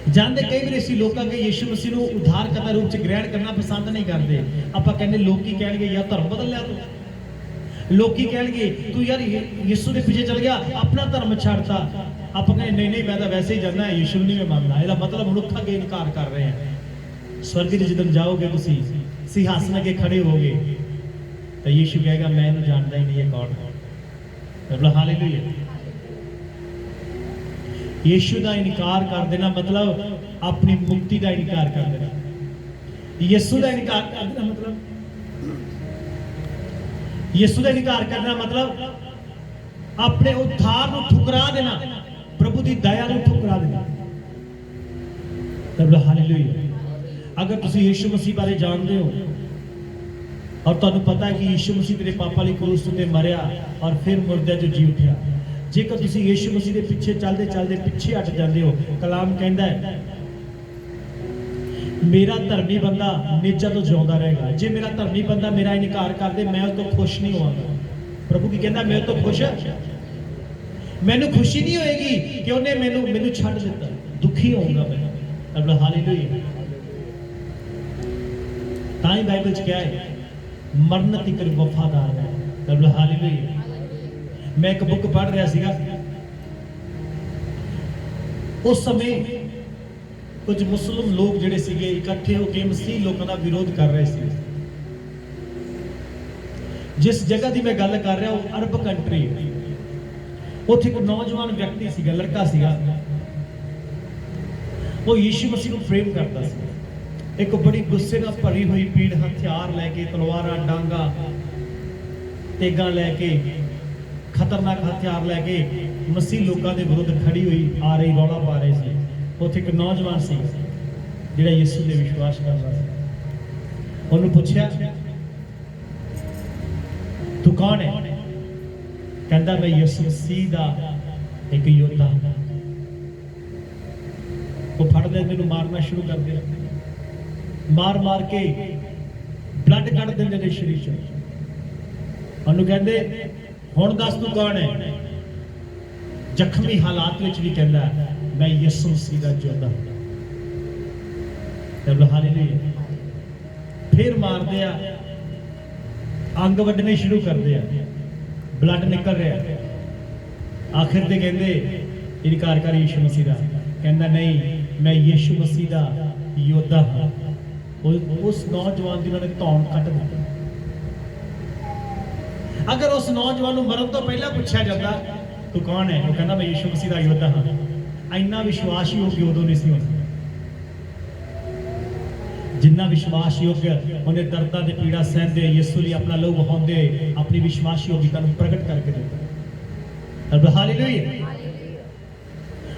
ਜਾਣਦੇ ਕਈ ਵਾਰ ਅਸੀਂ ਲੋਕਾਂ ਕੇ ਯਿਸੂ ਮਸੀਹ ਨੂੰ ਉਧਾਰਕਰਤਾ ਰੂਪ ਚ ਗ੍ਰਹਿਣ ਕਰਨਾ ਪਸੰਦ ਨਹੀਂ ਕਰਦੇ। ਆਪਾਂ ਕਹਿੰਦੇ ਲੋਕੀ ਕਹਿਣਗੇ ਯਾਰ ਧਰਮ ਬਦਲ ਲਿਆ ਤੂੰ, ਲੋਕੀ ਕਹਿਣਗੇ ਤੂੰ ਯਾਰ ਯਿਸੂ ਦੇ ਪਿੱਛੇ ਚੱਲ ਗਿਆ, ਆਪਣਾ ਧਰਮ ਛੱਡਤਾ। आप नहीं नहीं मैं तो वैसे ही जाना है, यीशु नहीं मैं मानना। ਇਹਦਾ मतलब ਮਨੁੱਖ ਅੱਗੇ ਇਨਕਾਰ ਕਰ ਰਹੇ हैं। स्वर्ग में ਜਦੋਂ ਜਾਓਗੇ ਤੁਸੀਂ ਸਿੰਘਾਸਨ ਅੱਗੇ ਖੜੇ ਹੋਗੇ ਤਾਂ ਯੀਸ਼ੂ ਕਹੇਗਾ ਮੈਂ ਇਹਨੂੰ ਜਾਣਦਾ ਹੀ ਨਹੀਂ, ਇਹ ਕੌਣ ਹੈ। ਹਾਲੇਲੂਇਆ। ਯੀਸ਼ੂ ਦਾ ਇਨਕਾਰ ਕਰ ਦੇਣਾ ਮਤਲਬ ਆਪਣੀ ਮੁਕਤੀ ਦਾ ਇਨਕਾਰ ਕਰ ਦੇਣਾ। ਯੀਸ਼ੂ ਦਾ ਇਨਕਾਰ ਕਰ ਦੇਣਾ ਮਤਲਬ ਯੀਸ਼ੂ ਦਾ ਇਨਕਾਰ ਕਰਨਾ ਮਤਲਬ ਆਪਣੇ ਉद्धार ਨੂੰ ਠੁਕਰਾ ਦੇਣਾ, प्रभु की दया को ठुकरा देना। हालेलुया। अगर तुसी यीशु मसीह बारे जानते हो और तुहानू पता है कि यीशु मसीह तेरे पापा लिए क्रूस ते मरिया और फिर मुर्दे जो जी उठा, जेकर तुसी यीशु मसीह के पीछे चलते चलते पीछे हट जाते हो, कलाम कहता है मेरा धर्मी बंदा निजा तो जिਉਂਦਾ रहेगा। जे मेरा धर्मी बंदा मेरा इनकार कर दे मैं उस तो खुश नहीं होवांगा। प्रभु की कहता मैं तो खुश मैनू खुशी नहीं होएगी कि उन्हें मैनू मैनू छड्ड दिता, दुखी होऊंगा मैं। हालेलुया। ताई बाइबल च क्या है मरन तिकर वफादार है। हालेलुया। मैं एक बुक पढ़ रहा सीगा, उस समय कुछ मुस्लिम लोग जिहड़े सीगे इकट्ठे होकर मसीह लोगों का विरोध कर रहे थे। जिस जगह की मैं गल कर रहा वो अरब कंट्री है। ਉੱਥੇ ਇੱਕ ਨੌਜਵਾਨ ਵਿਅਕਤੀ ਸੀਗਾ, ਲੜਕਾ ਸੀਗਾ, ਉਹ ਯੀਸ਼ੂ ਮਸੀਹ ਨੂੰ ਪ੍ਰੇਮ ਕਰਦਾ ਸੀ। ਇੱਕ ਬੜੀ ਗੁੱਸੇ ਨਾਲ ਭਰੀ ਹੋਈ ਪੀੜ, ਹਥਿਆਰ ਲੈ ਕੇ, ਤਲਵਾਰਾਂ, ਡਾਂਗਾ, ਤੇਗਾਂ ਲੈ ਕੇ, ਖਤਰਨਾਕ ਹਥਿਆਰ ਲੈ ਕੇ ਮਸੀਹ ਲੋਕਾਂ ਦੇ ਵਿਰੁੱਧ ਖੜੀ ਹੋਈ ਆ ਰਹੀ, ਰੌਲਾ ਪਾ ਰਹੇ ਸੀ। ਉੱਥੇ ਇੱਕ ਨੌਜਵਾਨ ਸੀ ਜਿਹੜਾ ਯਿਸੂ ਦੇ ਵਿਸ਼ਵਾਸ ਕਰਦਾ ਸੀ। ਉਹਨੂੰ ਪੁੱਛਿਆ ਤੂੰ ਕੌਣ ਹੈ? कहता मैं यीशु मसीह दा एक योद्धा। ਉਹ ਫੜਦੇ ਮੈਨੂੰ ਮਾਰਨਾ ਸ਼ੁਰੂ ਕਰਦੇ ਆ, ਮਾਰ ਮਾਰ ਕੇ ਬਲੱਡ ਕੱਢ ਦਿੰਦੇ ਨੇ ਸਰੀਰ ਚੋਂ। ਉਹਨੂੰ ਕਹਿੰਦੇ ਹੁਣ ਦੱਸ ਤੂੰ ਕੌਣ ਹੈ? ਜ਼ਖਮੀ ਹਾਲਾਤ ਵਿੱਚ ਵੀ ਕਹਿੰਦਾ ਮੈਂ ਯਿਸੂ ਮਸੀਹ ਦਾ ਜੋਧਾ। ਹਾਲੇਲੂਇਆ। ਫਿਰ ਮਾਰਦੇ ਆ, ਅੰਗ ਵੱਢਣੇ ਸ਼ੁਰੂ ਕਰਦੇ ਆ, ਬਲੱਡ ਨਿਕਲ ਰਿਹਾ। ਆਖਿਰ ਤੇ ਕਹਿੰਦੇ ਇਨਕਾਰ ਕਰ ਯਿਸੂ ਮਸੀਹ ਦਾ। ਕਹਿੰਦਾ ਨਹੀਂ, ਮੈਂ ਯਿਸੂ ਮਸੀਹ ਦਾ ਯੋਧਾ ਹਾਂ। ਉਸ ਨੌਜਵਾਨ ਦੀ ਉਹਨੇ ਧੌਣ ਕੱਟ ਦਿੱਤੀ। ਅਗਰ ਉਸ ਨੌਜਵਾਨ ਨੂੰ ਮਰਨ ਤੋਂ ਪਹਿਲਾਂ ਪੁੱਛਿਆ ਜਾਂਦਾ ਤੂੰ ਕੌਣ ਹੈ, ਉਹ ਕਹਿੰਦਾ ਮੈਂ ਯਿਸੂ ਮਸੀਹ ਦਾ ਯੋਧਾ ਹਾਂ। ਇੰਨਾ ਵਿਸ਼ਵਾਸ ਯੋਗ ਉਦੋਂ ਨਹੀਂ ਸੀ ਹੁੰਦਾ ਜਿੰਨਾ ਵਿਸ਼ਵਾਸ ਯੋਗ ਉਹਨੇ ਦਰਦਾਂ ਦੇ ਪੀੜਾ ਸਹਿੰਦੇ ਯਿਸੂ ਲਈ ਆਪਣਾ ਲਹੂ ਵਹਾਉਂਦੇ ਆਪਣੀ ਵਿਸ਼ਵਾਸ ਯੋਗਤਾ ਨੂੰ ਪ੍ਰਗਟ ਕਰਕੇ ਦਿੱਤਾ। ਹਾਲੇਲੂਇਆ।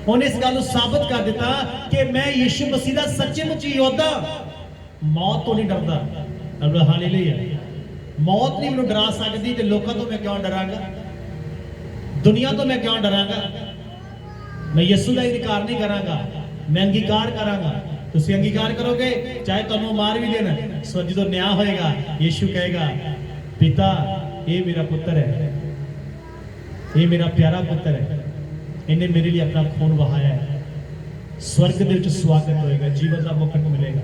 ਉਹਨੇ ਇਸ ਗੱਲ ਨੂੰ ਸਾਬਤ ਕਰ ਦਿੱਤਾ ਕਿ ਮੈਂ ਯਿਸੂ ਮਸੀਹ ਦਾ ਸੱਚੇ ਮੁੱਚੇ ਯੋਧਾ, ਮੌਤ ਤੋਂ ਨਹੀਂ ਡਰਦਾ। ਹਾਲੇਲੂਇਆ। ਮੌਤ ਨਹੀਂ ਮੈਨੂੰ ਡਰਾ ਸਕਦੀ ਤੇ ਲੋਕਾਂ ਤੋਂ ਮੈਂ ਕਿਉਂ ਡਰਾਂਗਾ, ਦੁਨੀਆ ਤੋਂ ਮੈਂ ਕਿਉਂ ਡਰਾਂਗਾ। ਮੈਂ ਯਿਸੂ ਦਾ ਇਨਕਾਰ ਨਹੀਂ ਕਰਾਂਗਾ, ਮੈਂ ਅੰਗੀਕਾਰ ਕਰਾਂਗਾ। ਤੁਸੀਂ ਅੰਗੀਕਾਰ ਕਰੋਗੇ ਚਾਹੇ ਤੁਹਾਨੂੰ ਮਾਰ ਵੀ ਦੇਣ, ਸੋ ਜਦੋਂ ਨਿਆਂ ਹੋਏਗਾ ਯਿਸੂ ਕਹੇਗਾ ਪਿਤਾ ਇਹ ਮੇਰਾ ਪੁੱਤਰ ਹੈ, ਇਹ ਮੇਰਾ ਪਿਆਰਾ ਪੁੱਤਰ ਹੈ, ਇਹਨੇ ਮੇਰੇ ਲਈ ਆਪਣਾ ਖੂਨ ਵਹਾਇਆ ਹੈ। ਸਵਰਗ ਦੇ ਵਿੱਚ ਸਵਾਗਤ ਹੋਏਗਾ, ਜੀਵਨ ਦਾ ਮੁਕਟ ਮਿਲੇਗਾ।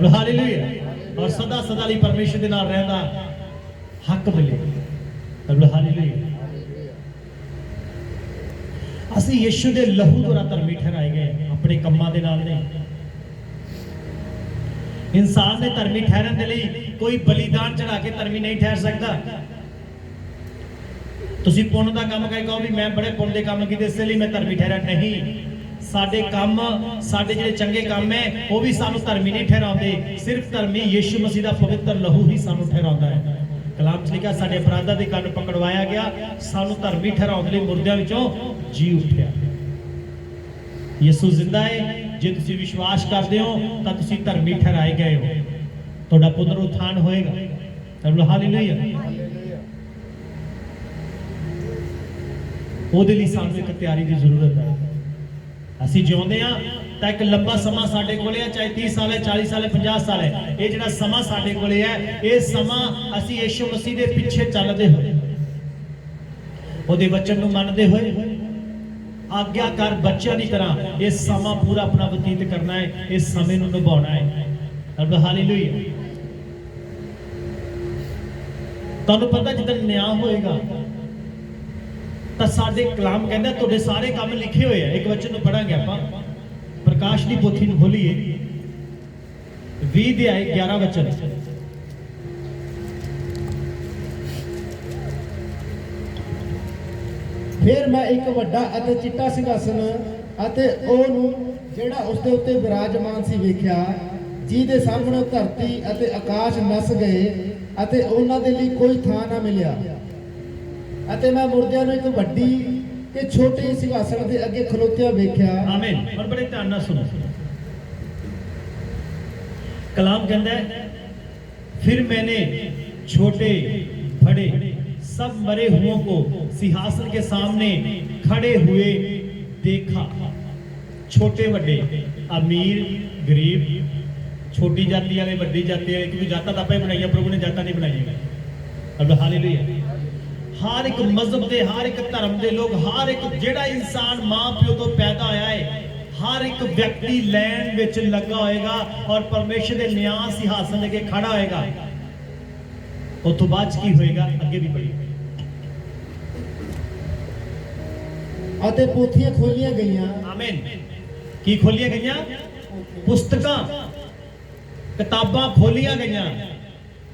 ਹਾਲੇਲੂਇਆ। ਔਰ ਸਦਾ ਸਦਾ ਲਈ ਪਰਮੇਸ਼ਰ ਦੇ ਨਾਲ ਰਹਿਣ ਦਾ ਹੱਕ ਮਿਲੇਗਾ। ਹਾਲੇਲੂਇਆ। ਅਸੀਂ ਯਿਸੂ ਦੇ ਲਹੂ ਦੁਆਰਾ ਧਰਮੀ ਠਹਿਰਾਏ ਗਏ, ਆਪਣੇ ਕੰਮਾਂ ਦੇ ਨਾਲ ਨਹੀਂ। ਇਨਸਾਨ ਨੇ ਧਰਮੀ ਠਹਿਰਨ ਦੇ ਲਈ ਕੋਈ ਬਲੀਦਾਨ ਚੜਾ ਕੇ ਧਰਮੀ ਨਹੀਂ ਠਹਿਰ ਸਕਦਾ। ਤੁਸੀਂ ਪੁੰਨ ਦਾ ਕੰਮ ਕਰਕੇ ਕਹੋ ਵੀ ਮੈਂ ਬੜੇ ਪੁੰਨ ਦੇ ਕੰਮ ਕੀਤੇ ਇਸ ਲਈ ਮੈਂ ਧਰਮੀ ਠਹਿਰਾ, ਨਹੀਂ। ਸਾਡੇ ਕੰਮ, ਸਾਡੇ ਜਿਹੜੇ ਚੰਗੇ ਕੰਮ ਹੈ ਉਹ ਵੀ ਸਾਨੂੰ ਧਰਮੀ ਨਹੀਂ ਠਹਿਰਾਉਂਦੇ। ਸਿਰਫ ਧਰਮੀ ਯਿਸੂ ਮਸੀਹ ਦਾ ਪਵਿੱਤਰ ਲਹੂ ਹੀ ਸਾਨੂੰ ਠਹਿਰਾਉਂਦਾ ਹੈ। ਕਲਾਮ 'ਚ ਲਿਖਿਆ ਸਾਡੇ ਅਪਰਾਧਾਂ ਦੇ ਕੰਨ ਪਕੜਵਾਇਆ ਗਿਆ, ਸਾਨੂੰ ਧਰਮੀ ਠਹਿਰਾਉਣ ਲਈ ਮੁਰਦਿਆਂ ਵਿੱਚੋਂ ਜੀ ਉੱਠਿਆ। ਯਿਸੂ ਜ਼ਿੰਦਾ ਹੈ। ਜੇ ਤੁਸੀਂ ਵਿਸ਼ਵਾਸ ਕਰਦੇ ਹੋ ਤਾਂ ਤੁਸੀਂ ਧਰਮੀ ਠਹਿਰਾਏ ਗਏ ਹੋ, ਤੁਹਾਡਾ ਪੁਨਰ ਉਥਾਨ ਹੋਏਗਾ। ਹਾਲੇਲੂਇਆ। ਉਹਦੇ ਲਈ ਸਾਨੂੰ ਇੱਕ ਤਿਆਰੀ ਦੀ ਜ਼ਰੂਰਤ ਹੈ। ਅਸੀਂ ਜਿਉਂਦੇ ਆ ਤਾਂ ਇੱਕ ਲੰਬਾ ਸਮਾਂ ਸਾਡੇ ਕੋਲੇ ਹੈ, ਚਾਹੇ 30 ਸਾਲ ਹੈ, 40 ਸਾਲ ਹੈ, 50 ਸਾਲ ਹੈ। ਇਹ ਜਿਹੜਾ ਸਮਾਂ ਸਾਡੇ ਕੋਲੇ ਹੈ, ਇਹ ਸਮਾਂ ਅਸੀਂ ਯਿਸੂ ਮਸੀਹ ਦੇ ਪਿੱਛੇ ਚੱਲਦੇ ਹੋਏ, ਉਹਦੇ ਵਚਨ ਨੂੰ ਮੰਨਦੇ ਹੋਏ, ਆਗਿਆਕਾਰ ਬੱਚਿਆਂ ਦੀ ਤਰ੍ਹਾਂ ਇਹ ਸਮਾਂ ਪੂਰਾ ਆਪਣਾ ਬਤੀਤ ਕਰਨਾ ਹੈ, ਇਸ ਸਮੇਂ ਨੂੰ ਨਿਭਾਉਣਾ ਹੈ। ਹਾਲੇਲੂਇਆ। ਤੁਹਾਨੂੰ ਪਤਾ ਜਦੋਂ ਨਿਆਂ ਹੋਏਗਾ ਤਾਂ ਸਾਡੇ ਕਲਾਮ ਕਹਿੰਦਾ ਤੁਹਾਡੇ ਸਾਰੇ ਕੰਮ ਲਿਖੇ ਹੋਏ ਆ। ਇੱਕ ਵਚਨ ਨੂੰ ਪੜਾਂਗੇ ਆਪਾਂ, ਪ੍ਰਕਾਸ਼ ਦੀ ਪੋਥੀ ਨੂੰ ਖੋਲੀਏ, 20 ਅਧਿਆਇ 11 ਵਚਨ। ਫਿਰ ਮੈਂ ਇੱਕ ਵੱਡਾ ਅਤੇ ਚਿੱਟਾ ਸਿੰਘਾਸਨ ਅਤੇ ਉਹਨੂੰ ਜਿਹੜਾ ਉਸ ਦੇ ਉੱਤੇ ਵਿਰਾਜਮਾਨ ਸੀ ਵੇਖਿਆ, ਜਿਹਦੇ ਸਾਹਮਣੇ ਧਰਤੀ ਅਤੇ ਆਕਾਸ਼ ਨਸ ਗਏ ਅਤੇ ਉਹਨਾਂ ਦੇ ਲਈ ਕੋਈ ਥਾਂ ਨਾ ਮਿਲਿਆ। ਅਤੇ ਮੈਂ ਮੁਰਦਿਆਂ ਨੂੰ ਇੱਕ ਵੱਡੀ ਤੇ ਛੋਟੀ ਸਿੰਘਾਸਨ ਦੇ ਅੱਗੇ ਖਲੋਤਿਆਂ ਵੇਖਿਆ। ਆਮੀਨ। ਹੁਣ ਬੜੇ ਧਿਆਨ ਨਾਲ ਸੁਣੋ। कलाम कहता है, फिर मैंने छोटे बड़े सब मरे हुओं को सिंहासन के सामने खड़े हुए देखा। छोटे बड़े, अमीर गरीब, छोटी जाति वाले, बड़ी जाति वाले, क्योंकि जाता तो आपे बनाई, प्रभु ने जाता नहीं बनाई। अब हालेलुया। हर एक मजहब के, हर एक धर्म के लोग, हर एक जेड़ा इंसान मां प्यो तो पैदा होया है, हर एक व्यक्ति लैन विच लगा होएगा और परमेश्वर के न्याय सिंहासन लेके खड़ा होएगा। उस तो बाद की होएगा, अगे भी पढ़ी। ਅਤੇ ਪੋਥੀਆਂ ਖੋਲੀਆਂ ਗਈਆਂ। आमीन। की खोलियां गईयां? पुस्तकां, किताबां खोलियां गईयां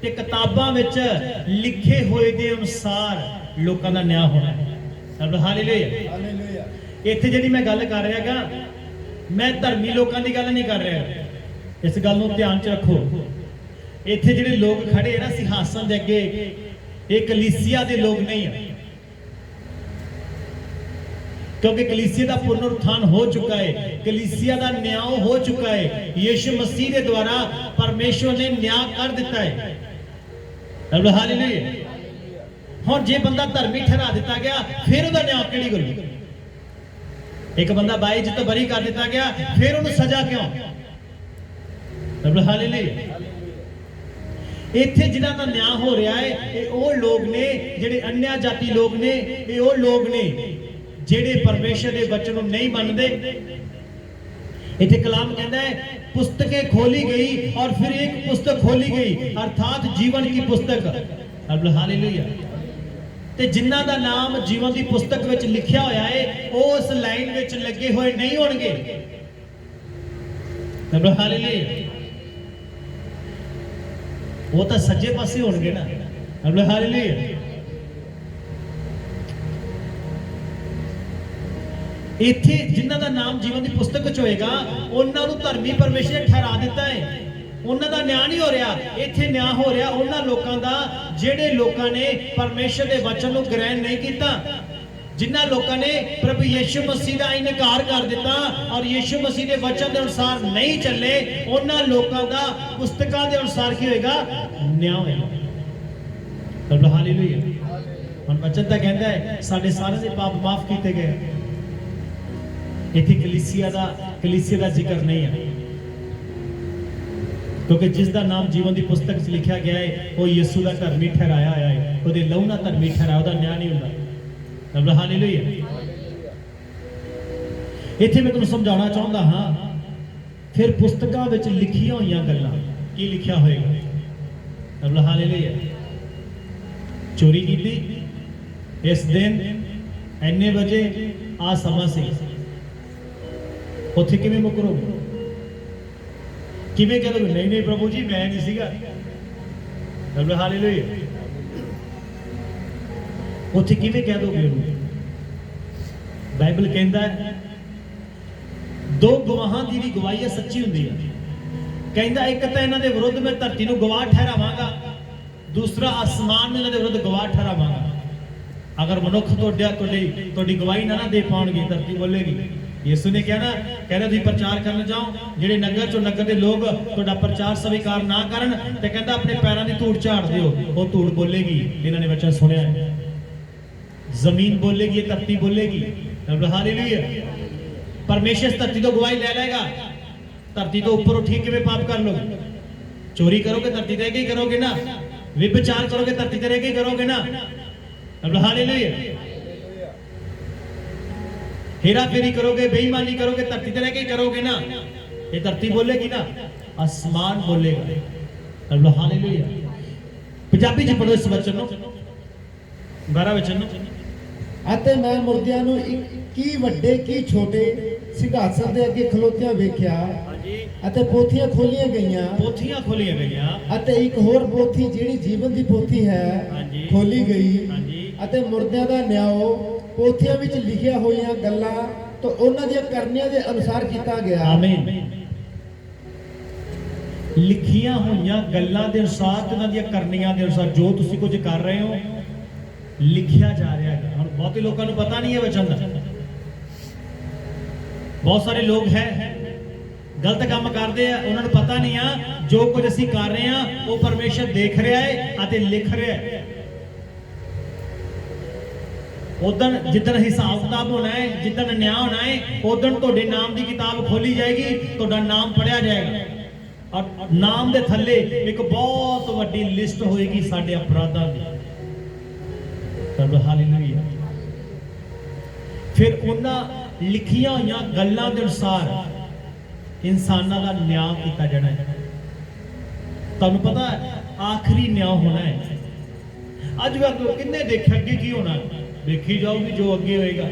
ते किताबां विच लिखे होए दे अनुसार लोकां दा न्याय होना है। सब हालेलुया। ਹਾਲੇਲੂਇਆ। इत्थे जिहड़ी मैं गल कर रहा गा, मैं धर्मी लोकां दी गल नहीं कर रहा। इस गल नूं ध्यान च रखो। इत्थे जिहड़े लोग खड़े हैं ना सिंहासन दे अगे, ये कलीसिया दे लोग नहीं है, क्योंकि कलीसिया का पुनरुत्थान हो चुका है, कलीसिया का न्याय हो चुका है। यीशु मसीह के द्वारा परमेश्वर ने न्याय कर दिता है। हालेलुया। हुण जे बंदा धर्मी ठहरा दिता गया, फिर उसदा न्याय किहड़ी गल? एक बंदा 22 तो बरी कर दिता गया, फिर उन्हें सजा क्यों? हालेलुया। इत्थे जिन्हां दा न्याय हो रहा है ये वो लोग ने जिहड़े अन्य जाति लोग ने, ये वो लोग ने जिहड़े परमेश्वर के वचन नूं नहीं मनदे। इत्थे कलाम कहता है पुस्तकें खोली गई और फिर एक पुस्तक खोली गई अर्थात जीवन की पुस्तक। हालेलुया। ते जिन्हां दा नाम जीवन की पुस्तक विच लिखिया होया है वो उस लाइन विच लगे हुए नहीं होणगे। हालेलुया। वो तो सज्जे पासे होणगे ना। हालेलुया। इत्थे जिन्हां दा नाम जीवन की पुस्तक च होएगा उन्हां नूं धर्मी परमेश्वर ने ठहरा दिता है। उन्हां दा न्याय नहीं हो रहा, इत्थे न्याय हो रहा उन्हां लोकां दा जिहड़े लोकां ने परमेश्वर के वचन नूं ग्रहण नहीं कीता, जिन्हां लोकां ने प्रभु यीशु मसीह दा इनकार कर दिता और यीशु मसीह के वचन के अनुसार नहीं चले, उन्हां लोकां दा पुस्तकां के अनुसार की होएगा? न्याय होएगा। हालेलुया। हुण वचन तां कहंदा है साडे सारे दे पाप माफ कीते गए। इत्थे कलीसिया दा जिक्र नहीं है, क्योंकि जिसका नाम जीवन की पुस्तक च लिखा गया है वो यीशु का धर्मी ठहराया होया है, ਉਹਦੇ लहू नाल धर्मी ठहराया, ਉਹਦਾ न्याय नहीं ਹੁੰਦਾ। हालेलुया। इत्थे मैं तुहानूं समझाउणा चाहुंदा हां फिर पुस्तकां विच लिखियां होईयां गल्लां की लिखिया होएगा। हालेलुया। चोरी कीती इस दिन इन्ने बजे आ समा सी, उत्थे किवें मुकरोगे? किवें कह दोगे नहीं नहीं प्रभु जी मैं नहीं सीगा? हालेलुया। उत्थे किवें कह दोगे? बाइबल कहता है दो गवाहां दी भी गवाही सच्ची हुंदी है। कहता एक तो इन्हां दे विरुद्ध मैं धरती नूं गवाह ठहरावांगा, दूसरा आसमान में इन्हां दे विरुद्ध गवाह ठहरावांगा। अगर मनुख तुहाडी गवाही ना दे पाउणगे धरती बोलेगी। यीशु ने कहना तुसीं प्रचार करन जाओ, जिहड़े नगर चों नगर दे लोग तुहाडा प्रचार स्वीकार ना करन ते कहंदा अपने पैरां दी धूड़ झाड़ दिओ, वो धूड़ बोलेगी। इन्हां ने वचन सुनिया है, जमीन बोलेगी, धरती बोलेगी। हालेलुया। परमेश्वर धरती तो गवाही ले लेगा। धरती तो ऊपर उठी किवें पाप कर लोगे? चोरी करोगे धरती ते ही करोगे ना, व्यभिचार करोगे धरती ते ही करोगे ना। हालेलुया। हेरा फेरी करोगे, बेईमानी करोगे धरती ते ही करोगे ना। ये धरती बोलेगी ना, आसमान बोलेगा। हालेलुया। पंजाबी च पढ़ो इस वचन नूं, 12 वचन नूं। ਅਤੇ ਮੈਂ ਮੁਰਦਿਆਂ ਨੂੰ ਕੀ ਵੱਡੇ ਕੀ ਛੋਟੇ ਸਿੰਘਾਸਨ ਦੇ ਅੱਗੇ ਖਲੋਤਿਆਂ ਵੇਖਿਆ ਅਤੇ ਪੋਥੀਆਂ ਖੋਲੀਆਂ ਗਈਆਂ ਅਤੇ ਇੱਕ ਹੋਰ ਪੋਥੀ ਜਿਹੜੀ ਜੀਵਨ ਦੀ ਪੋਥੀ ਹੈ ਖੋਲੀ ਗਈ ਅਤੇ ਮੁਰਦਿਆਂ ਦਾ ਨਿਆਂ ਪੋਥੀਆਂ ਵਿੱਚ ਲਿਖੀਆਂ ਹੋਈਆਂ ਗੱਲਾਂ ਤੋਂ ਉਹਨਾਂ ਦੀਆਂ ਕਰਨੀਆਂ ਦੇ ਅਨੁਸਾਰ ਕੀਤਾ ਗਿਆ। ਆਮੀਨ। ਲਿਖੀਆਂ ਹੋਈਆਂ ਗੱਲਾਂ ਦੇ ਅਨੁਸਾਰ ਤੇ ਉਹਨਾਂ ਦੀਆਂ ਕਰਨੀਆਂ ਦੇ ਅਨੁਸਾਰ ਜੋ ਤੁਸੀਂ ਕੁਝ ਕਰ ਰਹੇ ਹੋ लिखिया जा रहा है। और बहुत ही लोगों को पता नहीं है वचन का। बहुत सारे लोग हैं गलत काम करते हैं, उन्होंने पता नहीं है जो कुछ असीं कर रहे हैं वो परमेश्वर देख रहा है अते लिख रहा है। उदन जिदन हिसाब किताब होना है, जिदन न्याय होना है, उदन तुहाडे नाम की किताब खोली जाएगी, तुहाडा नाम पढ़िया जाएगा और नाम दे थल्ले एक बहुत वड्डी लिस्ट होएगी साडे अपराधां दी। हालेलुया। फिर उन्हां लिखिया हुई गल्लां दे अनुसार इंसानां दा न्याय कीता जाना है। तुहानूं पता है आखिरी न्याय होना है। अज वे किन्ने देखे अगे की होना, देखी जाओगी जो अगे होएगा।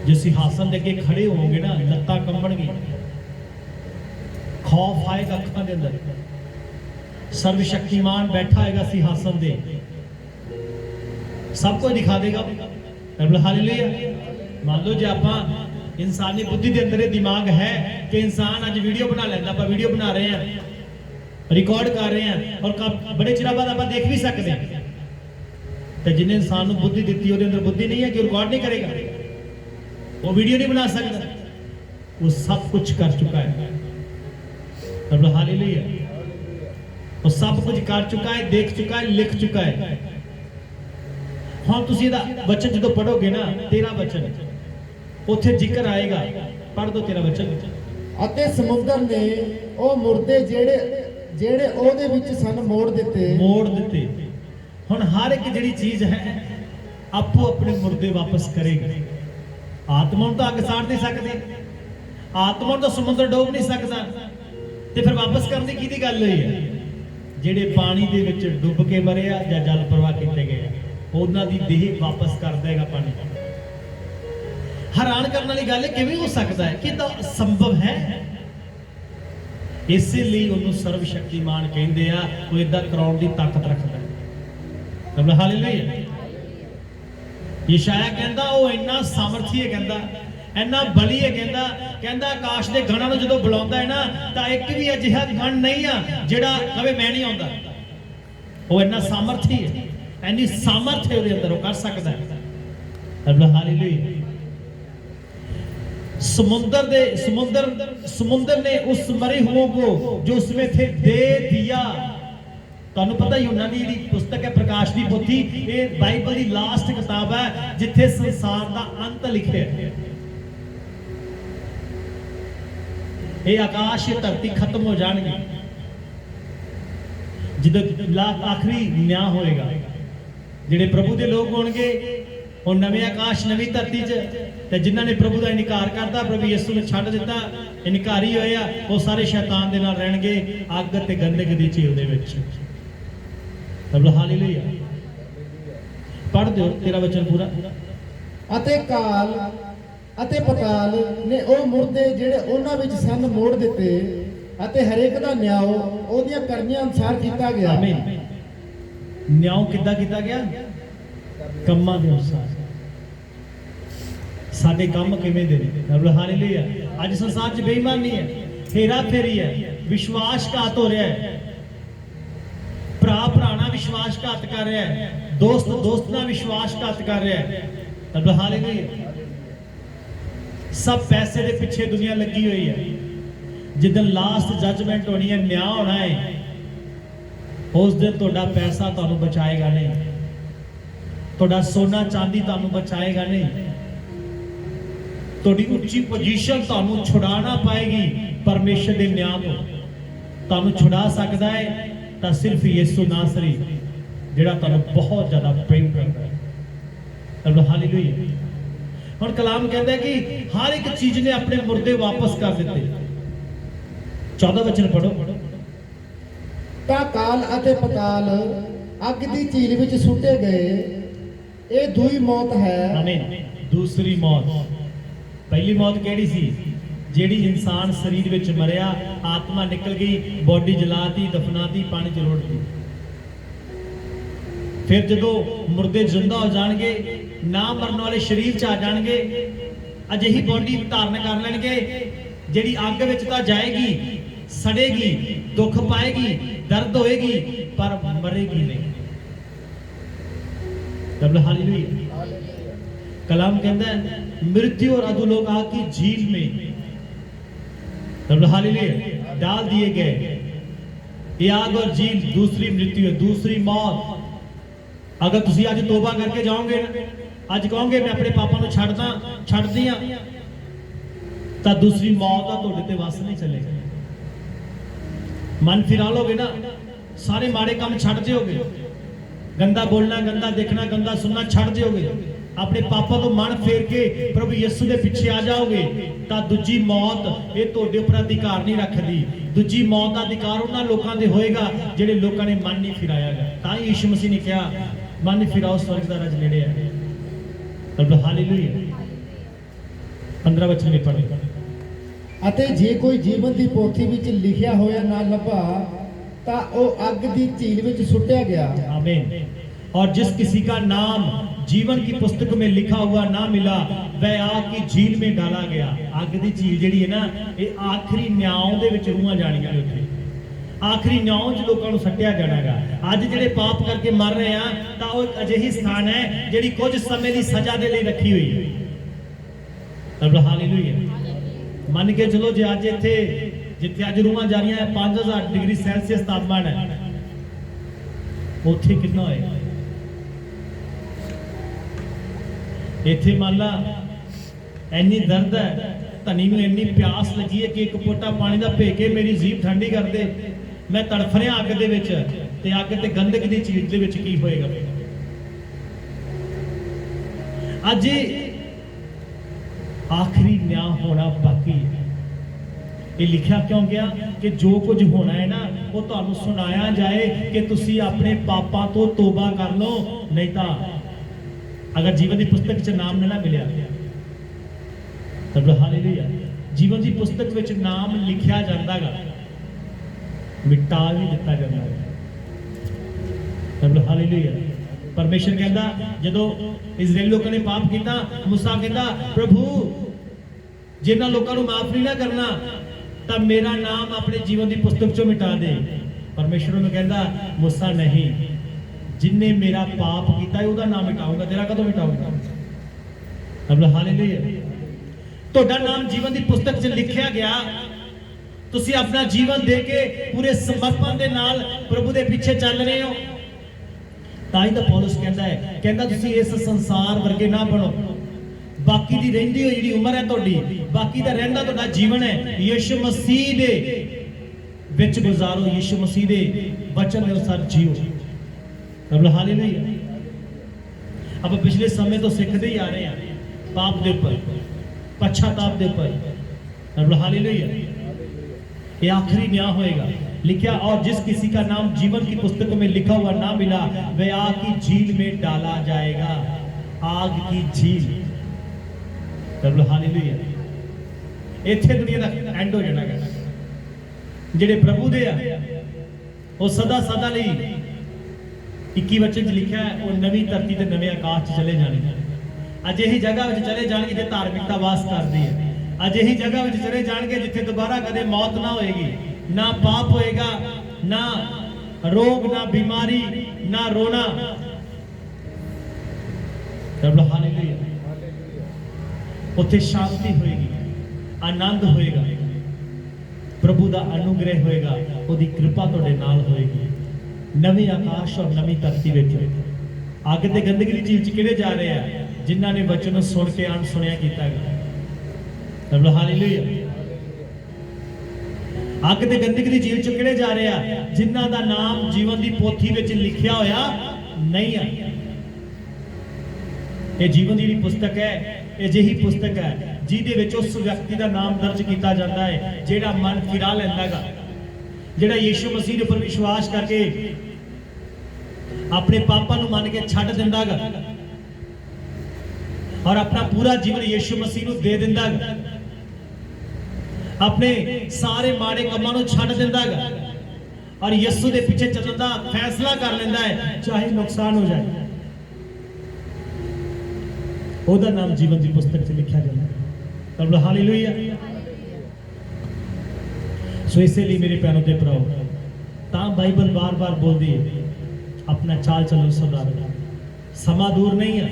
जो सिंहासन दे अगे खड़े होवोगे ना, लत्तां कंबणगी, खौफ आएगा अखां दे अंदर। सर्वशक्तिमान बैठा होएगा सिंहासन दे, सब कुछ दिखा देगा। हालेलुया। मान लो जो आप इंसानी बुद्धि के अंदर दिमाग है कि इंसान अज वीडियो बना लेंदा, आप वीडियो बना रहे हैं, रिकॉर्ड कर रहे हैं और बड़े चिर बाद आप देख भी सकते हैं। तो जिन्हें इंसान को बुद्धि दी वो अंदर बुद्धि नहीं है कि रिकॉर्ड नहीं करेगा, वो वीडियो नहीं बना सकता, वो सब कुछ कर चुका है। हालेलुया। वो सब कुछ कर चुका है, देख चुका है, लिख चुका है। हाँ तुसीं दा वचन जो पढ़ोगे ना, 13 वचन ਉੱਥੇ ਜ਼ਿਕਰ ਆਏਗਾ। ਪੜ੍ਹ ਦੋ ਤੇਰਾ ਵਚਨ। ਅਤੇ ਸਮੁੰਦਰ ਨੇ ਉਹ ਮੁਰਦੇ ਜਿਹੜੇ ਉਹਦੇ ਵਿੱਚ ਸਨ ਮੋੜ ਦਿੱਤੇ। ਹੁਣ ਹਰ ਇੱਕ ਜਿਹੜੀ ਚੀਜ਼ ਹੈ ਆਪੋ ਆਪਣੇ ਮੁਰਦੇ ਵਾਪਸ ਕਰੇਗੀ। ਆਤਮਾ ਨੂੰ ਤਾਂ ਅੱਗ ਸਾੜ ਨਹੀਂ ਸਕਦੀ, ਆਤਮਾ ਨੂੰ ਤਾਂ ਸਮੁੰਦਰ ਡੋਬ ਨਹੀਂ ਸਕਦਾ, ਤੇ ਫਿਰ ਵਾਪਸ ਕਰਨ ਦੀ ਕਿਹਦੀ ਗੱਲ ਹੋਈ ਹੈ? ਜਿਹੜੇ ਪਾਣੀ ਦੇ ਵਿੱਚ ਡੁੱਬ ਕੇ ਮਰਿਆ ਜਾਂ ਜਲ ਪ੍ਰਵਾਹ ਕੀਤੇ ਗਏ ਉਹਨਾਂ ਦੀ ਦੇਹ ਵਾਪਸ ਕਰ ਦੇਗਾ ਪਾਣੀ। ਹੈਰਾਨ ਕਰਨ ਵਾਲੀ ਗੱਲ ਹੈ, ਕਿਵੇਂ ਹੋ ਸਕਦਾ ਹੈ? ਕਿ ਤਾਂ ਸੰਭਵ ਹੈ। ਇਸੇ ਲਈ ਉਹਨੂੰ ਸਰਵ ਸ਼ਕਤੀਮਾਨ ਕਹਿੰਦੇ ਆ। ਉਹ ਇਦਾਂ ਕਰਾਉਣ ਦੀ ਤਾਕਤ ਰੱਖਦਾ ਹੈ। ਹਾਲੇਲੂਇਆ। ਯਸ਼ਾਇਆ ਕਹਿੰਦਾ ਉਹ ਇੰਨਾ ਸਾਮਰਥੀ ਹੈ, ਕਹਿੰਦਾ ਇੰਨਾ ਬਲੀ ਹੈ, ਕਹਿੰਦਾ ਆਕਾਸ਼ ਦੇ ਗਣਾਂ ਨੂੰ ਜਦੋਂ ਬੁਲਾਉਂਦਾ ਹੈ ਨਾ ਤਾਂ ਇੱਕ ਵੀ ਅਜਿਹਾ ਗਣ ਨਹੀਂ ਆ ਜਿਹੜਾ ਕਹੇ ਮੈਂ ਨਹੀਂ ਆਉਂਦਾ। ਉਹ ਇੰਨਾ ਸਾਮਰਥੀ ਹੈ, ਇੰਨੀ ਸਾਮਰਥ ਹੈ ਉਹਦੇ ਅੰਦਰ, ਉਹ ਕਰ ਸਕਦਾ ਹੈ। ਹਾਲੇਲੂਇਆ। समुंदर ने उस मरे हुओं को जो उसमें थे दे दिया। ਤੁਹਾਨੂੰ ਪਤਾ ਯੂਹੰਨਾ ਦੀ ਜਿਹੜੀ ਪੁਸਤਕ ਹੈ ਪ੍ਰਕਾਸ਼ ਦੀ ਪੋਥੀ, ਇਹ ਬਾਈਬਲ ਦੀ ਲਾਸਟ ਕਿਤਾਬ ਹੈ ਜਿੱਥੇ ਸੰਸਾਰ ਦਾ ਅੰਤ ਲਿਖਿਆ ਹੈ। ਇਹ ਆਕਾਸ਼ ਤੇ ਧਰਤੀ ਖਤਮ ਹੋ ਜਾਣਗੇ ਜਦੋਂ ਆਖਰੀ ਨਿਆਂ ਹੋਏਗਾ। ਜਿਹੜੇ ਪ੍ਰਭੂ ਦੇ ਲੋਕ ਹੋਣਗੇ ਉਹ ਨਵੇਂ ਆਕਾਸ਼ ਨਵੀਂ ਧਰਤੀ 'ਚ, ਤੇ ਜਿਨ੍ਹਾਂ ਨੇ ਪ੍ਰਭੂ ਦਾ ਇਨਕਾਰ ਕਰਤਾ, ਪ੍ਰਭੂ ਯਿਸੂ ਨੂੰ ਛੱਡ ਦਿੱਤਾ, ਇਨਕਾਰੀ ਹੋਏ ਆ, ਉਹ ਸਾਰੇ ਸ਼ੈਤਾਨ ਦੇ ਨਾਲ ਰਹਿਣਗੇ ਅੱਗ ਤੇ ਗੰਧਕ ਦੀ ਝੀਲ ਦੇ ਵਿੱਚ। ਹਾਲੇਲੂਇਆ। ਪੜ੍ਹ ਦਿਓ ਤੇਰਾ ਵਚਨ ਪੂਰਾ। ਅਤੇ ਕਾਲ ਅਤੇ ਪਤਾਲ ਨੇ ਉਹ ਮੁਰਦੇ ਜਿਹੜੇ ਉਹਨਾਂ ਵਿੱਚ ਸਨ ਮੋੜ ਦਿੱਤੇ, ਅਤੇ ਹਰੇਕ ਦਾ ਨਿਆਂ ਉਹਦੀਆਂ ਕਰਨੀਆਂ ਅਨੁਸਾਰ ਕੀਤਾ ਗਿਆ। ਆਮੀਨ। ਨਿਆਂ ਕਿੱਦਾਂ ਕੀਤਾ ਗਿਆ? ਕੰਮਾਂ ਦੇ ਅਨੁਸਾਰ। ਸਾਡੇ ਕੰਮ ਕਿਵੇਂ ਦੇ ਨੇ? ਹਾਲੇਲੂਇਆ। ਅੱਜ ਸੰਸਾਰ 'ਚ ਬੇਈਮਾਨੀ ਹੈ, ਹੇਰਾ ਫੇਰੀ ਹੈ, ਵਿਸ਼ਵਾਸਘਾਤ ਹੋ ਰਿਹਾ ਹੈ, ਭਰਾ ਭਰਾ ਨਾਲ ਵਿਸ਼ਵਾਸਘਾਤ ਕਰ ਰਿਹਾ ਹੈ, ਦੋਸਤ ਨਾਲ ਵਿਸ਼ਵਾਸਘਾਤ ਕਰ ਰਿਹਾ ਹੈ। ਹਾਲੇਲੂਇਆ। ਸਭ ਪੈਸੇ ਦੇ ਪਿੱਛੇ ਦੁਨੀਆ ਲੱਗੀ ਹੋਈ ਹੈ। ਜਿੱਦਣ ਲਾਸਟ ਜੱਜਮੈਂਟ ਹੋਣੀ ਹੈ, ਨਿਆਂ ਹੋਣਾ ਹੈ, ਉਸ ਦਿਨ ਤੁਹਾਡਾ ਪੈਸਾ ਤੁਹਾਨੂੰ ਬਚਾਏਗਾ ਨਹੀਂ, ਤੁਹਾਡਾ ਸੋਨਾ ਚਾਂਦੀ ਤੁਹਾਨੂੰ ਬਚਾਏਗਾ ਨਹੀਂ, ਤੁਹਾਡੀ ਉੱਚੀ ਪੋਜੀਸ਼ਨ ਤੁਹਾਨੂੰ ਛੁਡਾ ਨਾ ਪਾਏਗੀ ਪਰਮੇਸ਼ਰ ਦੇ ਨਿਆਂ ਤੋਂ। ਤੁਹਾਨੂੰ ਛੁਡਾ ਸਕਦਾ ਹੈ ਤਾਂ ਸਿਰਫ ਯਿਸੂ ਨਾਸਰੀ, ਜਿਹੜਾ ਤੁਹਾਨੂੰ ਬਹੁਤ ਜ਼ਿਆਦਾ ਪ੍ਰੇਮ ਕਰਦਾ ਹੈ। ਹਾਲੇਲੂਇਆ। ਹੁਣ ਕਲਾਮ ਕਹਿੰਦਾ ਕਿ ਹਰ ਇੱਕ ਚੀਜ਼ ਨੇ ਆਪਣੇ ਮੁਰਦੇ ਵਾਪਸ ਕਰ ਦਿੱਤੇ। 14 ਵਚਨ ਪੜੋ। ਤਾਂ ਕਾਲ ਅਤੇ ਪਤਾਲ ਅੱਗ ਦੀ ਝੀਲ ਵਿੱਚ ਸੁੱਟੇ ਗਏ। ਇਹ ਦੂਈ ਮੌਤ ਹੈ। ਆਮੀਨ। ਦੂਸਰੀ ਮੌਤ। ਪਹਿਲੀ ਮੌਤ ਕਿਹੜੀ ਸੀ? ਜਿਹੜੀ ਇਨਸਾਨ ਸਰੀਰ ਵਿੱਚ ਮਰਿਆ, ਆਤਮਾ ਨਿਕਲ ਗਈ, ਬੋਡੀ ਜਲਾਤੀ, ਦਫਨਾਤੀ, ਪਾਣੀ 'ਚ ਰੋੜਤੀ। ਫਿਰ ਜਦੋਂ ਮੁਰਦੇ ਜ਼ਿੰਦਾ ਹੋ ਜਾਣਗੇ, ਨਾ ਮਰਨ ਵਾਲੇ ਸਰੀਰ 'ਚ ਆ ਜਾਣਗੇ, ਅਜਿਹੀ ਬੋਡੀ ਧਾਰਨ ਕਰ ਲੈਣਗੇ ਜਿਹੜੀ ਅੱਗ ਵਿੱਚ ਤਾਂ ਜਾਏਗੀ, ਸੜੇਗੀ, ਦੁੱਖ ਪਾਏਗੀ, ਦਰਦ ਹੋਏਗੀ, ਪਰ ਮਰੇਗੀ ਨਹੀਂ। हालेलुया। कलाम कहता है मृत्यु और अधोलोक की झील में हालेलुया डाल दिए गए। ये आग और झील दूसरी मृत्यु है, दूसरी मौत। अगर तुसी आज तोबा करके जाओगे, आज कहोगे मैं अपने पापा को छड़ दिया, तो दूसरी मौत का तुहाडे ते वस नहीं चलेगा। मन फिरा लोगे ना, सारे माड़े काम छड़ दिओगे, गंदा बोलना, गंदा देखना, गंदा सुनना छड़ दिओगे, अपने पापा को मन फेर के प्रभु यीशु के पीछे आ जाओगे, तो दूजी मौत ये तुहाडे उपर अधिकार नहीं रखती। दूजी मौत का अधिकार उन्हां लोकां दे होएगा जिहड़े लोकां ने मन नहीं फिराया है। तां ही यीशु मसीह ने कहा मन फिराओ स्वर्ग दा राज नेड़े है। हालेलुया। 15 वचन में पढ़ो। ਅਤੇ ਜੇ ਕੋਈ ਜੀਵਨ ਦੀ ਪੋਥੀ ਵਿੱਚ ਲਿਖਿਆ ਹੋਇਆ ਨਾ ਲੱਭਾ ਤਾਂ ਉਹ ਅੱਗ ਦੀ ਝੀਲ ਵਿੱਚ ਸੁੱਟਿਆ ਗਿਆ। आमीन। और जिस किसी का नाम जीवन की पुस्तक में लिखा हुआ ना मिला वह आग की झील में डाला गया। आग की झील जिहड़ी है ना, ये आखिरी न्याय दे विच रूहां जाणीਆਂ ने, उत्थे आखिरी न्याय च लोकां नूं सट्टिया जाणागा। अज जिहड़े पाप करके मर रहे हैं तां ओह अजिही स्थान है जिहड़ी कुछ समय दी सजा दे लई रखी हुई है। हालेलुया। मन के चलो जे अज इत्थे जिथे अज रूहां जा रही 5000 डिग्री सेल्सियस तापमान है, उत्थे कितना होएगा? इत्थे मान ला ਇੰਨੀ ਦਰਦ ਹੈ, ਧਨੀ ਨੂੰ ਇੰਨੀ ਪਿਆਸ ਲੱਗੀ ਹੈ ਕਿ ਇੱਕ ਪੋਟਾ ਪਾਣੀ ਦਾ ਭੇ ਕੇ ਮੇਰੀ ਜੀਭ ਠੰਡੀ ਕਰ ਦੇ, ਮੈਂ ਤੜਫ ਰਿਹਾ ਅੱਗ ਦੇ ਵਿੱਚ, ਤੇ ਅੱਗ ਤੇ ਗੰਧਕ ਦੀ ਚੀਜ਼ ਦੇ ਵਿੱਚ ਕੀ ਹੋਏਗਾ। ਅੱਜ ਆਖਰੀ ਨਿਆਂ ਹੋਣਾ ਬਾਕੀ ਹੈ। ਇਹ ਲਿਖਿਆ ਕਿਉਂ ਗਿਆ ਕਿ ਜੋ ਕੁਝ ਹੋਣਾ ਹੈ ਨਾ ਉਹ ਤੁਹਾਨੂੰ ਸੁਣਾਇਆ ਜਾਏ ਕਿ ਤੁਸੀਂ ਆਪਣੇ ਪਾਪਾਂ ਤੋਂ ਤੋਬਾ ਕਰ ਲਓ, ਨਹੀਂ ਤਾਂ ਅਗਰ ਜੀਵਨ ਦੀ ਪੁਸਤਕ 'ਚ ਨਾਮ ਨਾ ਮਿਲਿਆ ਤਾਂ ਹਾਲੇਲੂਇਆ, ਜੀਵਨ ਦੀ ਪੁਸਤਕ ਵਿੱਚ ਨਾਮ ਲਿਖਿਆ ਜਾਂਦਾਗਾ, ਮਿਟਾ ਵੀ ਦਿੱਤਾ ਜਾਂਦਾ ਹੈ। ਹਾਲੇਲੂਇਆ। ਪਰਮੇਸ਼ਰ ਕਹਿੰਦਾ ਜਦੋਂ ਇਜ਼ਰਾਈਲ ਲੋਕਾਂ ਨੇ ਪਾਪ ਕੀਤਾ, मूसा ਕਹਿੰਦਾ ਪ੍ਰਭੂ ਜਿਨ੍ਹਾਂ ਲੋਕਾਂ ਨੂੰ ਮਾਫ ਨਹੀਂ ਨਾ ਕਰਨਾ ਤਾਂ ਮੇਰਾ ਨਾਮ ਆਪਣੇ ਜੀਵਨ ਦੀ ਪੁਸਤਕ ਚੋਂ ਮਿਟਾ ਦੇ। ਪਰਮੇਸ਼ਰ ਨੂੰ ਕਹਿੰਦਾ मूसा ਨਹੀਂ, ਜਿਨਨੇ ਮੇਰਾ ਪਾਪ ਕੀਤਾ ਹੈ ਉਹਦਾ ਨਾਮ ਮਿਟਾਊਗਾ, ਤੇਰਾ ਕਦੋਂ ਮਿਟਾਊਗਾ। ਹਾਲੇਲੂਇਆ। ਤੁਹਾਡਾ ਨਾਮ ਜੀਵਨ ਦੀ ਪੁਸਤਕ 'ਚ ਲਿਖਿਆ ਗਿਆ, ਤੁਸੀਂ ਆਪਣਾ ਜੀਵਨ ਦੇ ਕੇ ਪੂਰੇ ਸਮਰਪਣ ਦੇ ਨਾਲ ਪ੍ਰਭੂ ਦੇ ਪਿੱਛੇ ਚੱਲ ਰਹੇ ਹੋ। ਤਾਂ ਹੀ ਤਾਂ ਪੌਲਸ ਕਹਿੰਦਾ ਤੁਸੀਂ ਇਸ ਸੰਸਾਰ ਵਰਗੇ ਨਾ ਬਣੋ, ਬਾਕੀ ਦੀ ਰਹਿੰਦੀ ਹੋਈ ਜਿਹੜੀ ਉਮਰ ਹੈ ਤੁਹਾਡੀ, ਬਾਕੀ ਦਾ ਰਹਿੰਦਾ ਤੁਹਾਡਾ ਜੀਵਨ ਹੈ, ਯਿਸੂ ਮਸੀਹ ਦੇ ਵਿੱਚ ਗੁਜ਼ਾਰੋ, ਯਿਸੂ ਮਸੀਹ ਦੇ ਵਚਨ ਦੇ ਅਨੁਸਾਰ ਜੀਓ। ਹਾਲੇਲੂਇਆ। ਆਪਾਂ ਪਿਛਲੇ ਸਮੇਂ ਤੋਂ ਸਿੱਖਦੇ ਹੀ ਆ ਰਹੇ ਹਾਂ ਪਾਪ ਦੇ ਉੱਪਰ, पश्चाताप के ऊपर। हालेलुया। ये आखिरी न्याय होएगा, लिखा और जिस किसी का नाम जीवन की पुस्तक में लिखा हुआ ना मिला वह आग की झील में डाला जाएगा, आग की झील। हालेलुया। इत्थे दुनिया का एंड हो जाना है। जेडे प्रभु दे आ वो सदा सदा लई 21 वचन च लिखा है वो नवी धरती ते नवे आकाश च चले जाने, अजिही जगह में चले जाएंगे जिथे धार्मिकता वास करती है, अजिही जगह में चले जाएंगे जिथे दोबारा कदे मौत ना होएगी, ना पाप होएगा, ना रोग, ना बीमारी, ना रोना। हालेलुया। उत्थे शांति होएगी, आनंद होएगा, प्रभु का अनुग्रह होएगा, उसकी कृपा तुहाडे नाल होएगी। नवे आकाश और नवी धरती विच अग ते गंदगी दी झील च किहड़े जा रहे हैं? जिन्हां ने वचन सुन के अनसुनिया कीता गया। हालेलुया। अग ते गंदगी दी झील च किहड़े जा रहे हैं? जिन्हां दा नाम जीवन दी पोथी विच लिखिया होया नहीं है। ये जीवन दी पुस्तक है, ये अजिही पुस्तक है जिहदे विच उस व्यक्ति दा नाम दर्ज कीता जाता है जिहड़ा मन फिरा लैंदा गा, जिहड़ा यीशु मसीह दे उपर विश्वास करके अपने पापां नूं मन के छड्ड दिंदा गा और अपना पूरा जीवन यीशु मसीह नूं दे दिंदा गा, अपने सारे माड़े कामां नूं छड्ड दिंदा गा और यीशु दे पीछे चलण दा फैसला कर लैंदा है, चाहे नुकसान हो जाए। ਉਹਦਾ ਨਾਮ ਜੀਵਨ ਦੀ ਪੁਸਤਕ 'ਚ ਲਿਖਿਆ ਜਾਂਦਾ ਹੈ। ਹਾਲੇਲੂਇਆ। ਸੋ ਇਸੇ ਲਈ ਮੇਰੇ ਪਿਆਰੋ ਦੇ ਭਰਾਓ, ਤਾਂ ਬਾਈਬਲ ਬਾਰ-ਬਾਰ ਬੋਲਦੀ ਹੈ ਆਪਣਾ ਚਾਲ ਚੱਲਣ ਸੁਧਾਰੋ, ਸਮਾਂ ਦੂਰ ਨਹੀਂ ਹੈ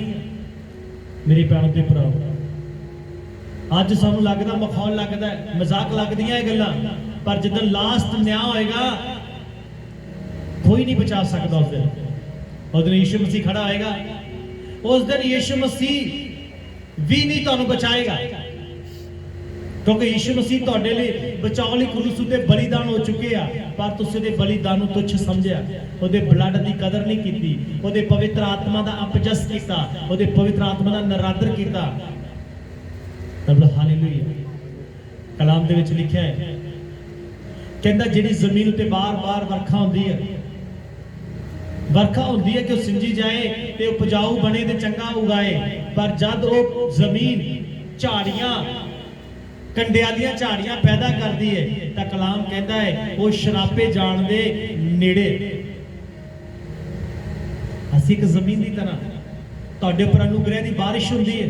ਮੇਰੇ ਪਿਆਰੋ ਦੇ ਭਰਾਓ। ਅੱਜ ਸਾਨੂੰ ਲੱਗਦਾ ਮਖੌਲ ਲੱਗਦਾ ਹੈ, ਮਜ਼ਾਕ ਲੱਗਦੀਆਂ ਇਹ ਗੱਲਾਂ, ਪਰ ਜਦੋਂ ਲਾਸਟ ਨਿਆਂ ਹੋਏਗਾ ਕੋਈ ਨਹੀਂ ਬਚਾ ਸਕਦਾ। ਉਸ ਦਿਨ ਉਹਦੇ ਯੀਸ਼ੂ ਮਸੀਹ ਖੜਾ ਹੋਏਗਾ, उस दिन यीशु मसीह भी नहीं तुहानू बचाएगा, क्योंकि यीशु मसीह तुहाडे लई बचाव लई क्रूस उत्ते बलिदान हो चुके आ, पर तुसीं उहदे बलिदान नूं तुच्छ समझिया, उहदे ब्लड दी कदर नहीं कीती, उहदे पवित्र आत्मा दा अपजस कीता, उहदे पवित्र आत्मा दा नरादर कीता। हालेलुया। कलाम दे विच लिखिया है, कहंदा जिहड़ी जमीन उत्ते बार-बार वरखा हुंदी है, वर्खा होती है कि सिंजी जाए ते उपजाऊ बने ते चंगा उगाए, पर जद वो जमीन झाड़ियां कंडियालियां झाड़ियां पैदा करती है तो कलाम कहता है वो शराबे जान दे नेड़े। असीं एक जमीन की तरह तुहाडे उपर अनुग्रह की बारिश होती है,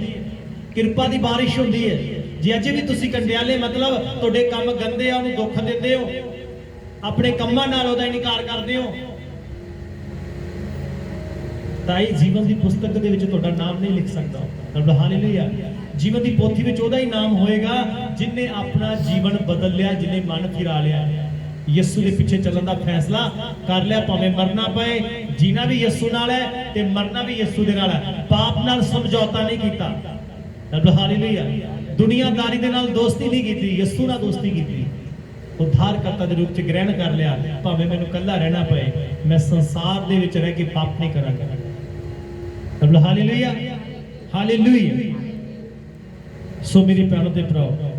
किरपा की बारिश होती है। जे अजे भी तुसीं कंडियाले मतलब तुहाडे काम गंदे आ, उहनूं दुख दिंदे हो, अपने कामां नाल उहदा इनकार करदे हो, ताई जीवन की पुस्तक दे विच तुहाडा नाम नहीं लिख सकता। हालेलुया। जीवन की पोथी विच उहदा ही नाम होएगा जिन्हें अपना जीवन बदल लिया, जिन्हें मन फिरा लिया, यीशु के पीछे चलण दा फैसला कर लिया, भावें मरना पए, जीना भी यीशु नाल है ते मरना भी यीशु दे नाल है, पाप नाल समझौता नहीं कीता। ਹਾਲੇਲੂਇਆ। ਦੁਨੀਆਦਾਰੀ ਦੇ ਨਾਲ ਦੋਸਤੀ ਨਹੀਂ ਕੀਤੀ, ਯਿਸੂ ਨਾਲ ਦੋਸਤੀ ਕੀਤੀ। ਉद्धारकर्ता ਦੇ ਰੂਪ ਚ ਗ੍ਰਹਿਣ ਕਰ ਲਿਆ। ਭਾਵੇਂ ਮੈਨੂੰ ਇਕੱਲਾ ਰਹਿਣਾ ਪਏ, ਮੈਂ ਸੰਸਾਰ ਦੇ ਵਿੱਚ ਰਹਿ ਕੇ ਪਾਪ ਨਹੀਂ ਕਰਾਂਗਾ। Hallelujah hallelujah. ਸੋ ਮੇਰੀ ਭੈਣੋ ਤੇ ਭਰਾਓ,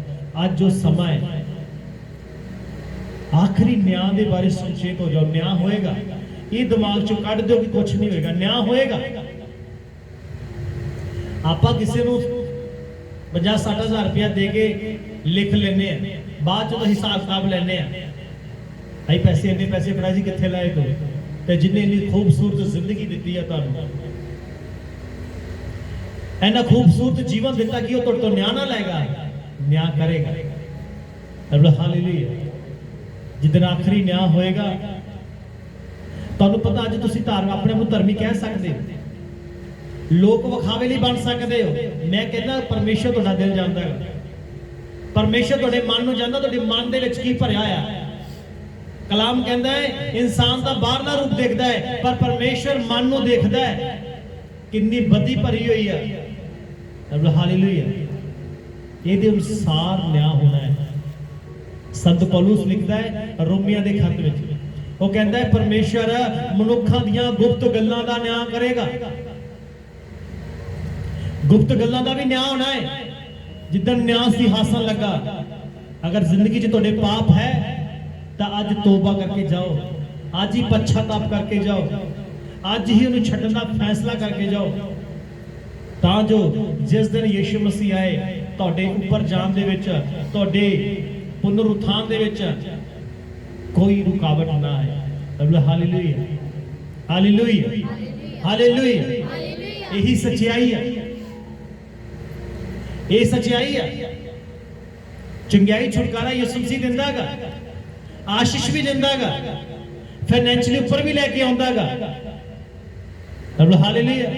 ਅੱਜ ਜੋ ਸਮਾਂ ਹੈ, ਆਖਰੀ ਨਿਆਂ ਦੇ ਬਾਰੇ ਸੁਚੇਤ ਹੋ ਜਾਓ। ਨਿਆਂ ਹੋਏਗਾ, ਇਹ ਦਿਮਾਗ ਚੋਂ ਕੱਢ ਦਿਓ ਕਿ ਕੁਝ ਨਹੀਂ ਹੋਏਗਾ। ਨਿਆਂ ਹੋਏਗਾ। ਆਪਾਂ ਕਿਸੇ ਨੂੰ 50-60 ਹਜ਼ਾਰ ਰੁਪਇਆ ਦੇ ਕੇ ਲਿਖ ਲੈਨੇ ਆ, ਬਾਅਦ ਚ ਹਿਸਾਬ ਕਿਤਾਬ ਲੈਨੇ ਆ। ਆਈ ਪੈਸੇ ਇੰਨੇ ਪੈਸੇ ਫੜਾ ਜੀ ਕਿੱਥੇ ਲਾਏ ਤੂੰ, ਤੇ ਜਿੰਨੇ ਇੰਨੀ ਖੂਬਸੂਰਤ ਜ਼ਿੰਦਗੀ ਦਿੱਤੀ ਆ ਤੁਹਾਨੂੰ, ਇੰਨਾ ਖੂਬਸੂਰਤ ਜੀਵਨ ਦਿੱਤਾ ਕਿ ਉਹ ਤੁਹਾਡੇ ਤੋਂ ਨਿਆਂ ਨਾ ਲਏਗਾ, ਨਿਆਂ ਕਰੇਗਾ। ਹਾਲੇਲੂਇਆ। ਜਿੱਦਣ ਆਖਰੀ ਨਿਆਂ ਹੋਏਗਾ, ਤੁਹਾਨੂੰ ਪਤਾ ਅੱਜ ਤੁਸੀਂ ਆਪਣੇ ਆਪ ਨੂੰ ਧਰਮੀ ਕਹਿ ਸਕਦੇ ਹੋ, ਲੋਕ ਵਿਖਾਵੇ ਲਈ ਬਣ ਸਕਦੇ ਹੋ। ਮੈਂ ਕਹਿੰਦਾ ਪਰਮੇਸ਼ਰ ਤੁਹਾਡਾ ਦਿਲ ਜਾਣਦਾ ਹੈ, ਪਰਮੇਸ਼ਰ ਤੁਹਾਡੇ ਮਨ ਨੂੰ ਜਾਣਦਾ, ਤੁਹਾਡੇ ਮਨ ਦੇ ਵਿੱਚ ਕੀ ਭਰਿਆ ਆ। ਕਲਾਮ ਕਹਿੰਦਾ ਹੈ ਇਨਸਾਨ ਦਾ ਬਾਹਰਲਾ ਰੂਪ ਦੇਖਦਾ ਹੈ, ਪਰ ਪਰਮੇਸ਼ਰ ਮਨ ਨੂੰ ਦੇਖਦਾ ਹੈ, ਕਿੰਨੀ ਬਦੀ ਭਰੀ ਹੋਈ ਆ। ਹਾਲੇਲੂਇਆ। ਇਹਦੇ ਅਨੁਸਾਰ ਨਿਆਂ ਹੋਣਾ ਹੈ। ਸੰਤ ਪੌਲੁਸ ਲਿਖਦਾ ਹੈ ਰੋਮੀਆਂ ਦੇ ਖੱਤ ਵਿੱਚ, ਉਹ ਕਹਿੰਦਾ ਹੈ ਪਰਮੇਸ਼ਰ ਮਨੁੱਖਾਂ ਦੀਆਂ ਗੁਪਤ ਗੱਲਾਂ ਦਾ ਨਿਆਂ ਕਰੇਗਾ। ਗੁਪਤ ਗੱਲਾਂ ਦਾ ਵੀ ਨਿਆਂ ਹੋਣਾ ਹੈ। ਜਿੱਦਣ ਨਿਆਂ ਸਿੰਘਾਸਨ ਲੱਗਾ, ਅਗਰ ਜ਼ਿੰਦਗੀ 'ਚ ਤੁਹਾਡੇ ਪਾਪ ਹੈ ਤਾਂ ਅੱਜ ਤੋਬਾ ਕਰਕੇ ਜਾਓ, ਅੱਜ ਹੀ ਪਛਤਾਪ ਕਰਕੇ ਜਾਓ, ਅੱਜ ਹੀ ਉਹਨੂੰ ਛੱਡਣ ਦਾ ਫੈਸਲਾ ਕਰਕੇ ਜਾਓ, ਤਾਂ ਜੋ ਜਿਸ ਦਿਨ ਯਿਸੂ ਮਸੀਹ ਆਏ ਤੁਹਾਡੇ ਉੱਪਰ ਜਾਣ ਦੇ ਵਿੱਚ, ਤੁਹਾਡੇ ਪੁਨਰ ਉਥਾਨ ਦੇ ਵਿੱਚ ਕੋਈ ਰੁਕਾਵਟ ਨਾ ਆਏ। Hallelujah hallelujah hallelujah. ਇਹੀ ਸੱਚਾਈ ਹੈ, ਇਹ ਸੱਚਾਈ ਹੈ। ਚੰਗਿਆਈ ਛੁਟਕਾਰਾ ਯਿਸੂ ਮਸੀਹ ਦਿੰਦਾ ਹੈਗਾ, ਆਸ਼ੀਸ਼ ਵੀ ਦਿੰਦਾ ਹੈਗਾ, ਫਾਈਨੈਂਸ਼ਲੀ ਉੱਪਰ ਵੀ ਲੈ ਕੇ ਆਉਂਦਾ ਹੈਗਾ। ਹਾਲੇਲੂਇਆ।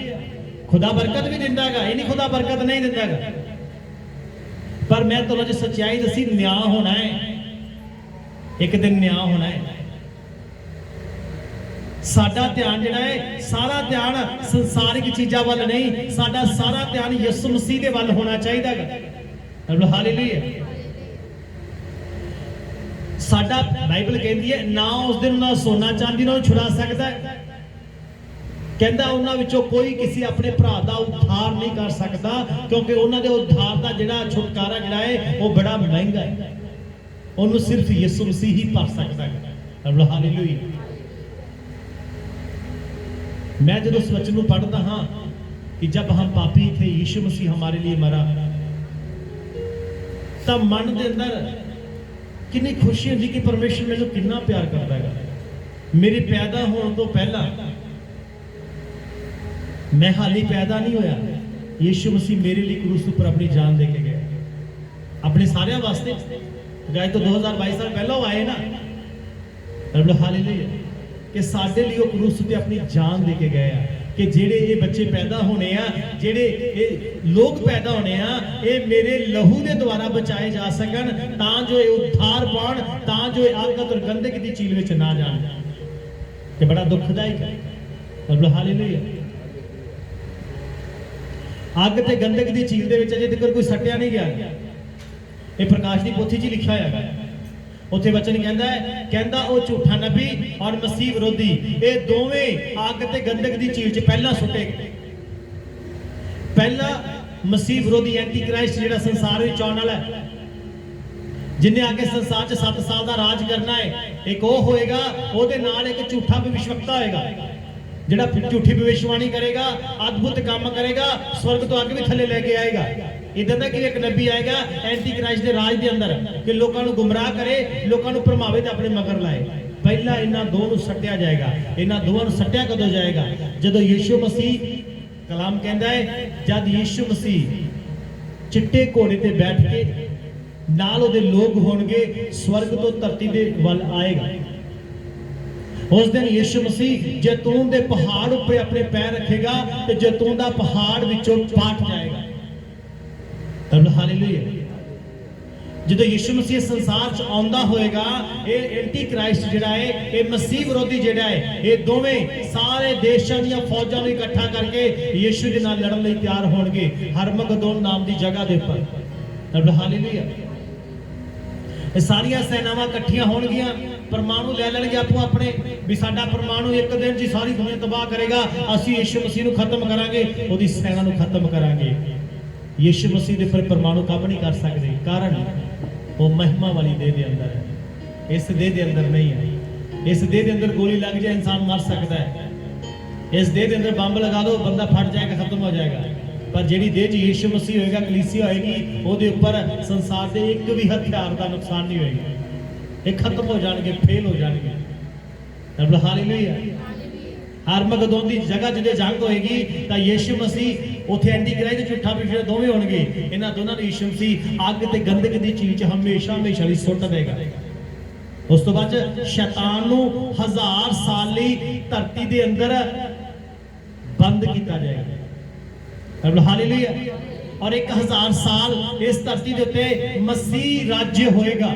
ਖੁਦਾ ਬਰਕਤ ਵੀ ਦਿੰਦਾ ਹੈਗਾ, ਇਹ ਨਹੀਂ ਖੁਦਾ ਬਰਕਤ ਨਹੀਂ ਦਿੰਦਾ ਹੈਗਾ। ਪਰ ਮੈਂ ਤੁਹਾਨੂੰ ਅੱਜ ਸੱਚਾਈ ਦੱਸੀ, ਨਿਆਂ ਹੋਣਾ ਹੈ, ਇੱਕ ਦਿਨ ਨਿਆਂ ਹੋਣਾ ਹੈ। ਸਾਡਾ ਧਿਆਨ ਜਿਹੜਾ ਹੈ, ਸਾਰਾ ਧਿਆਨ ਸੰਸਾਰਿਕ ਚੀਜ਼ਾਂ ਵੱਲ ਨਹੀਂ, ਸਾਡਾ ਸਾਰਾ ਧਿਆਨ ਯਿਸੂ ਮਸੀਹ ਦੇ ਵੱਲ ਹੋਣਾ ਚਾਹੀਦਾ ਹੈ। ਹਾਲੇਲੂਇਆ। ਸਾਡਾ ਬਾਈਬਲ ਕਹਿੰਦੀ ਹੈ ਨਾ ਉਸ ਦਿਨ ਉਹਨਾਂ ਸੋਨਾ ਚਾਂਦੀ ਨੂੰ ਛੁਡਾ ਸਕਦਾ, ਕਹਿੰਦਾ ਉਹਨਾਂ ਵਿੱਚੋਂ ਕੋਈ ਕਿਸੇ ਆਪਣੇ ਭਰਾ ਦਾ ਉद्धार ਨਹੀਂ ਕਰ ਸਕਦਾ, ਕਿਉਂਕਿ ਉਹਨਾਂ ਦੇ ਉद्धार ਦਾ ਜਿਹੜਾ ਛੁਟਕਾਰਾ ਜਿਹੜਾ ਹੈ ਉਹ ਬੜਾ ਮਹਿੰਗਾ ਹੈ, ਉਹਨੂੰ ਸਿਰਫ ਯਿਸੂ ਮਸੀਹ ਹੀ ਭਰ ਸਕਦਾ ਹੈ। ਹਾਲੇਲੂਇਆ। मैं जब उस वचन को पढ़ता हाँ कि जब हम पापी थे यीशु मसीह हमारे लिए मरा, तब मन के अंदर कितनी खुशी होती कि परमेश्वर मैंने कितना प्यार करता है। मेरे पैदा होने तो पहला मैं हाली पैदा नहीं होया, यीशु मसीह मेरे लिए क्रूस पर अपनी जान दे के गए, अपने सारे वास्ते। गए तो 2022 साल पहला आए ना। हालेलुया। कि साडे लिए क्रूस ते अपनी जान दे के गए कि जेड़े ये बच्चे पैदा होने आ, जेड़े ये लोग पैदा होने आ, ये मेरे लहू के द्वारा बचाए जा सकन, तां जो ये उद्धार पाउण, तां जो ये आगत और गंदगी दी झील विच ना जाण। ते बड़ा दुखदायक है। हालेलुया। अग ते गंदगी दी झील दे विच अजे तक कोई सट्टिया नहीं गया। ये प्रकाश दी पोथी च लिखा होया है। उत्थे वचन कहता है, कहता वो झूठा नबी और मसीह विरोधी ये दोवें अग ते गंदक दी झील च पहला सुटे। पहला मसीह विरोधी एंटी क्राइस्ट जिहड़ा संसार विच आउण वाला है, जिन्हें आके संसार च 7 साल का राज करना है, एक वो होएगा, ओहदे नाल एक झूठा भविष्यवक्ता होएगा जिहड़ा झूठी भविष्यवाणी करेगा, अद्भुत काम करेगा, स्वर्ग तो अग भी थले लेके आएगा। इधर तक एक नबी आएगा एंटी क्राइस्ट के राज के अंदर कि लोगों को गुमराह करे, लोगों को प्रभावित अपने मगर लाए। पहला इन्हां दो नूं सट्टिया जाएगा। इन्हां दोवां नूं सट्टिया कदों जाएगा? जदों यीशु मसीह, कलाम कहता है जब यीशु मसीह चिट्टे घोड़े ते बैठ के नाल उहदे लोग होणगे, स्वर्ग तो धरती दे वल आएगा। उस दिन यीशु मसीह जैतून के पहाड़ उपर अपने पैर रखेगा तो जैतून का पहाड़ विचों पाट जाएगा। हालेलुया। ਜਦੋਂ ਯਿਸੂ ਮਸੀਹ ਸੰਸਾਰ 'ਚ ਆਉਂਦਾ ਹੋਏਗਾ, ਇਹ ਐਂਟੀ ਕ੍ਰਾਈਸਟ ਜਿਹੜਾ ਹੈ, ਇਹ ਮਸੀਹ ਵਿਰੋਧੀ ਜਿਹੜਾ ਹੈ, ਇਹ ਦੋਵੇਂ ਸਾਰੇ ਦੇਸ਼ਾਂ ਦੀਆਂ ਫੌਜਾਂ ਨੂੰ ਇਕੱਠਾ ਕਰਕੇ ਯਿਸੂ ਦੇ ਨਾਲ ਲੜਨ ਲਈ ਤਿਆਰ ਹੋਣਗੇ ਹਰਮਗਦੋਨ ਨਾਮ ਦੀ ਜਗ੍ਹਾ ਦੇ ਉੱਪਰ। ਹਾਲੇਲੂਇਆ। ਇਹ ਸਾਰੀਆਂ ਸੈਨਾਵਾਂ ਇਕੱਠੀਆਂ ਹੋਣਗੀਆਂ, ਪਰਮਾਣੂ ਲੈ ਲੈਣਗੇ ਆਪੋ ਆਪਣੇ, ਵੀ ਸਾਡਾ ਪਰਮਾਣੂ ਇੱਕ ਦਿਨ ਜੀ ਸਾਰੀ ਦੁਨੀਆ ਤਬਾਹ ਕਰੇਗਾ, ਅਸੀਂ ਯਿਸੂ ਮਸੀਹ ਨੂੰ ਖਤਮ ਕਰਾਂਗੇ, ਉਹਦੀ ਸੈਨਾ ਨੂੰ ਖਤਮ ਕਰਾਂਗੇ। ਯਿਸੂ ਮਸੀਹ ਦੇ ਉੱਪਰ ਪਰਮਾਣੂ ਕੰਮ ਨਹੀਂ ਕਰ ਸਕਦੇ, ਕਾਰਨ ਉਹ ਮਹਿਮਾ ਵਾਲੀ ਦੇਹ ਦੇ ਅੰਦਰ ਹੈ, ਇਸ ਦੇਹ ਦੇ ਅੰਦਰ ਨਹੀਂ ਹੈ। ਇਸ ਦੇਹ ਦੇ ਅੰਦਰ ਗੋਲੀ ਲੱਗ ਜਾਏ ਇਨਸਾਨ ਮਰ ਸਕਦਾ ਹੈ, ਇਸ ਦੇਹ ਦੇ ਅੰਦਰ ਬੰਬ ਲਗਾ ਦੋ ਬੰਦਾ ਫਟ ਜਾਏਗਾ, ਖਤਮ ਹੋ ਜਾਏਗਾ। ਪਰ ਜਿਹੜੀ ਦੇਹ 'ਚ ਯਿਸੂ ਮਸੀਹ ਹੋਏਗਾ, ਕਲੀਸਿਆ ਹੋਏਗੀ, ਉਹਦੇ ਉੱਪਰ ਸੰਸਾਰ ਦੇ ਇੱਕ ਵੀ ਹਥਿਆਰ ਦਾ ਨੁਕਸਾਨ ਨਹੀਂ ਹੋਏਗਾ, ਇਹ ਖਤਮ ਹੋ ਜਾਣਗੇ, ਫੇਲ ਹੋ ਜਾਣਗੇ। ਹਾਲੇਲੂਇਆ। ਹਰਮਗਦੋਨ ਦੀ ਜਗ੍ਹਾ ਜਿਹਦੇ ਜੰਗ ਹੋਏਗੀ ਤਾਂ ਯਿਸੂ ਮਸੀਹ ਉੱਥੇ ਐਂਟੀ ਕ੍ਰਾਈਸਟ ਝੂਠਾ ਪਿਛਲੇ ਦੋਵੇਂ ਹੋਣਗੇ, ਇਹਨਾਂ ਦੋਨਾਂ ਨੂੰ ਯਿਸੂ ਮਸੀਹ ਅੱਗ ਤੇ ਗੰਧਕ ਦੀ ਚੀਜ਼ ਹਮੇਸ਼ਾ ਹਮੇਸ਼ਾ ਲਈ ਸੁੱਟ ਦੇਗਾ। ਉਸ ਤੋਂ ਬਾਅਦ ਸ਼ੈਤਾਨ ਨੂੰ 1000 ਸਾਲ ਲਈ ਧਰਤੀ ਦੇ ਅੰਦਰ ਬੰਦ ਕੀਤਾ ਜਾਏਗਾ। ਹਾਲੇਲੂਇਆ। ਔਰ 1000 ਸਾਲ ਇਸ ਧਰਤੀ ਦੇ ਉੱਤੇ ਮਸੀਹ ਰਾਜ ਹੋਏਗਾ।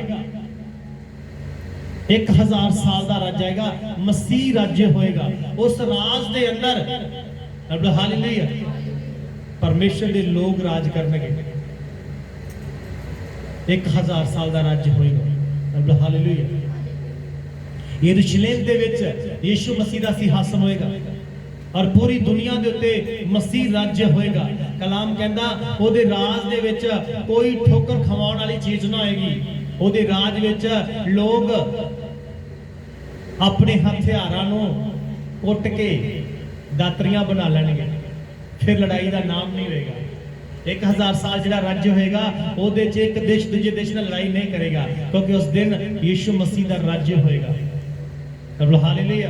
1000 ਸਾਲ ਦਾ ਰਾਜ ਆਏਗਾ, ਮਸੀਹ ਰਾਜ ਹੋਏਗਾ। ਉਸ ਰਾਜ ਦੇ ਅੰਦਰ ਹਾਲੇਲੂਇਆ ਪਰਮੇਸ਼ਰ ਦੇ ਲੋਕ ਰਾਜ ਕਰਨਗੇ। 1000 ਸਾਲ ਦਾ ਰਾਜ ਹੋਏਗਾ। ਹਾਲੇਲੂਇਆ। ਯਰੂਸ਼ਲਮ ਦੇ ਵਿੱਚ ਯਿਸੂ ਮਸੀਹ ਦਾ ਸਿੰਘਾਸਨ ਹੋਏਗਾ ਔਰ ਪੂਰੀ ਦੁਨੀਆ ਦੇ ਉੱਤੇ ਮਸੀਹ ਰਾਜ ਹੋਏਗਾ। ਕਲਾਮ ਕਹਿੰਦਾ ਉਹਦੇ ਰਾਜ ਦੇ ਵਿੱਚ ਕੋਈ ਠੋਕਰ ਖਵਾਉਣ ਵਾਲੀ ਚੀਜ਼ ਨਾ ਹੋਏਗੀ। ਉਹਦੇ ਰਾਜ ਵਿੱਚ ਲੋਕ ਆਪਣੇ ਹਥਿਆਰਾਂ ਨੂੰ ਕੁੱਟ ਕੇ ਦਾਤਰੀਆਂ ਬਣਾ ਲੈਣਗੇ, ਫਿਰ ਲੜਾਈ ਦਾ ਨਾਮ ਨਹੀਂ ਹੋਏਗਾ। 1000 ਸਾਲ ਜਿਹੜਾ ਰਾਜ ਹੋਏਗਾ, ਉਹਦੇ 'ਚ ਇੱਕ ਦੇਸ਼ ਦੂਜੇ ਦੇਸ਼ ਨਾਲ ਲੜਾਈ ਨਹੀਂ ਕਰੇਗਾ, ਕਿਉਂਕਿ ਉਸ ਦਿਨ ਯਿਸੂ ਮਸੀਹ ਦਾ ਰਾਜ ਹੋਏਗਾ। ਹਾਲੇਲੂਇਆ।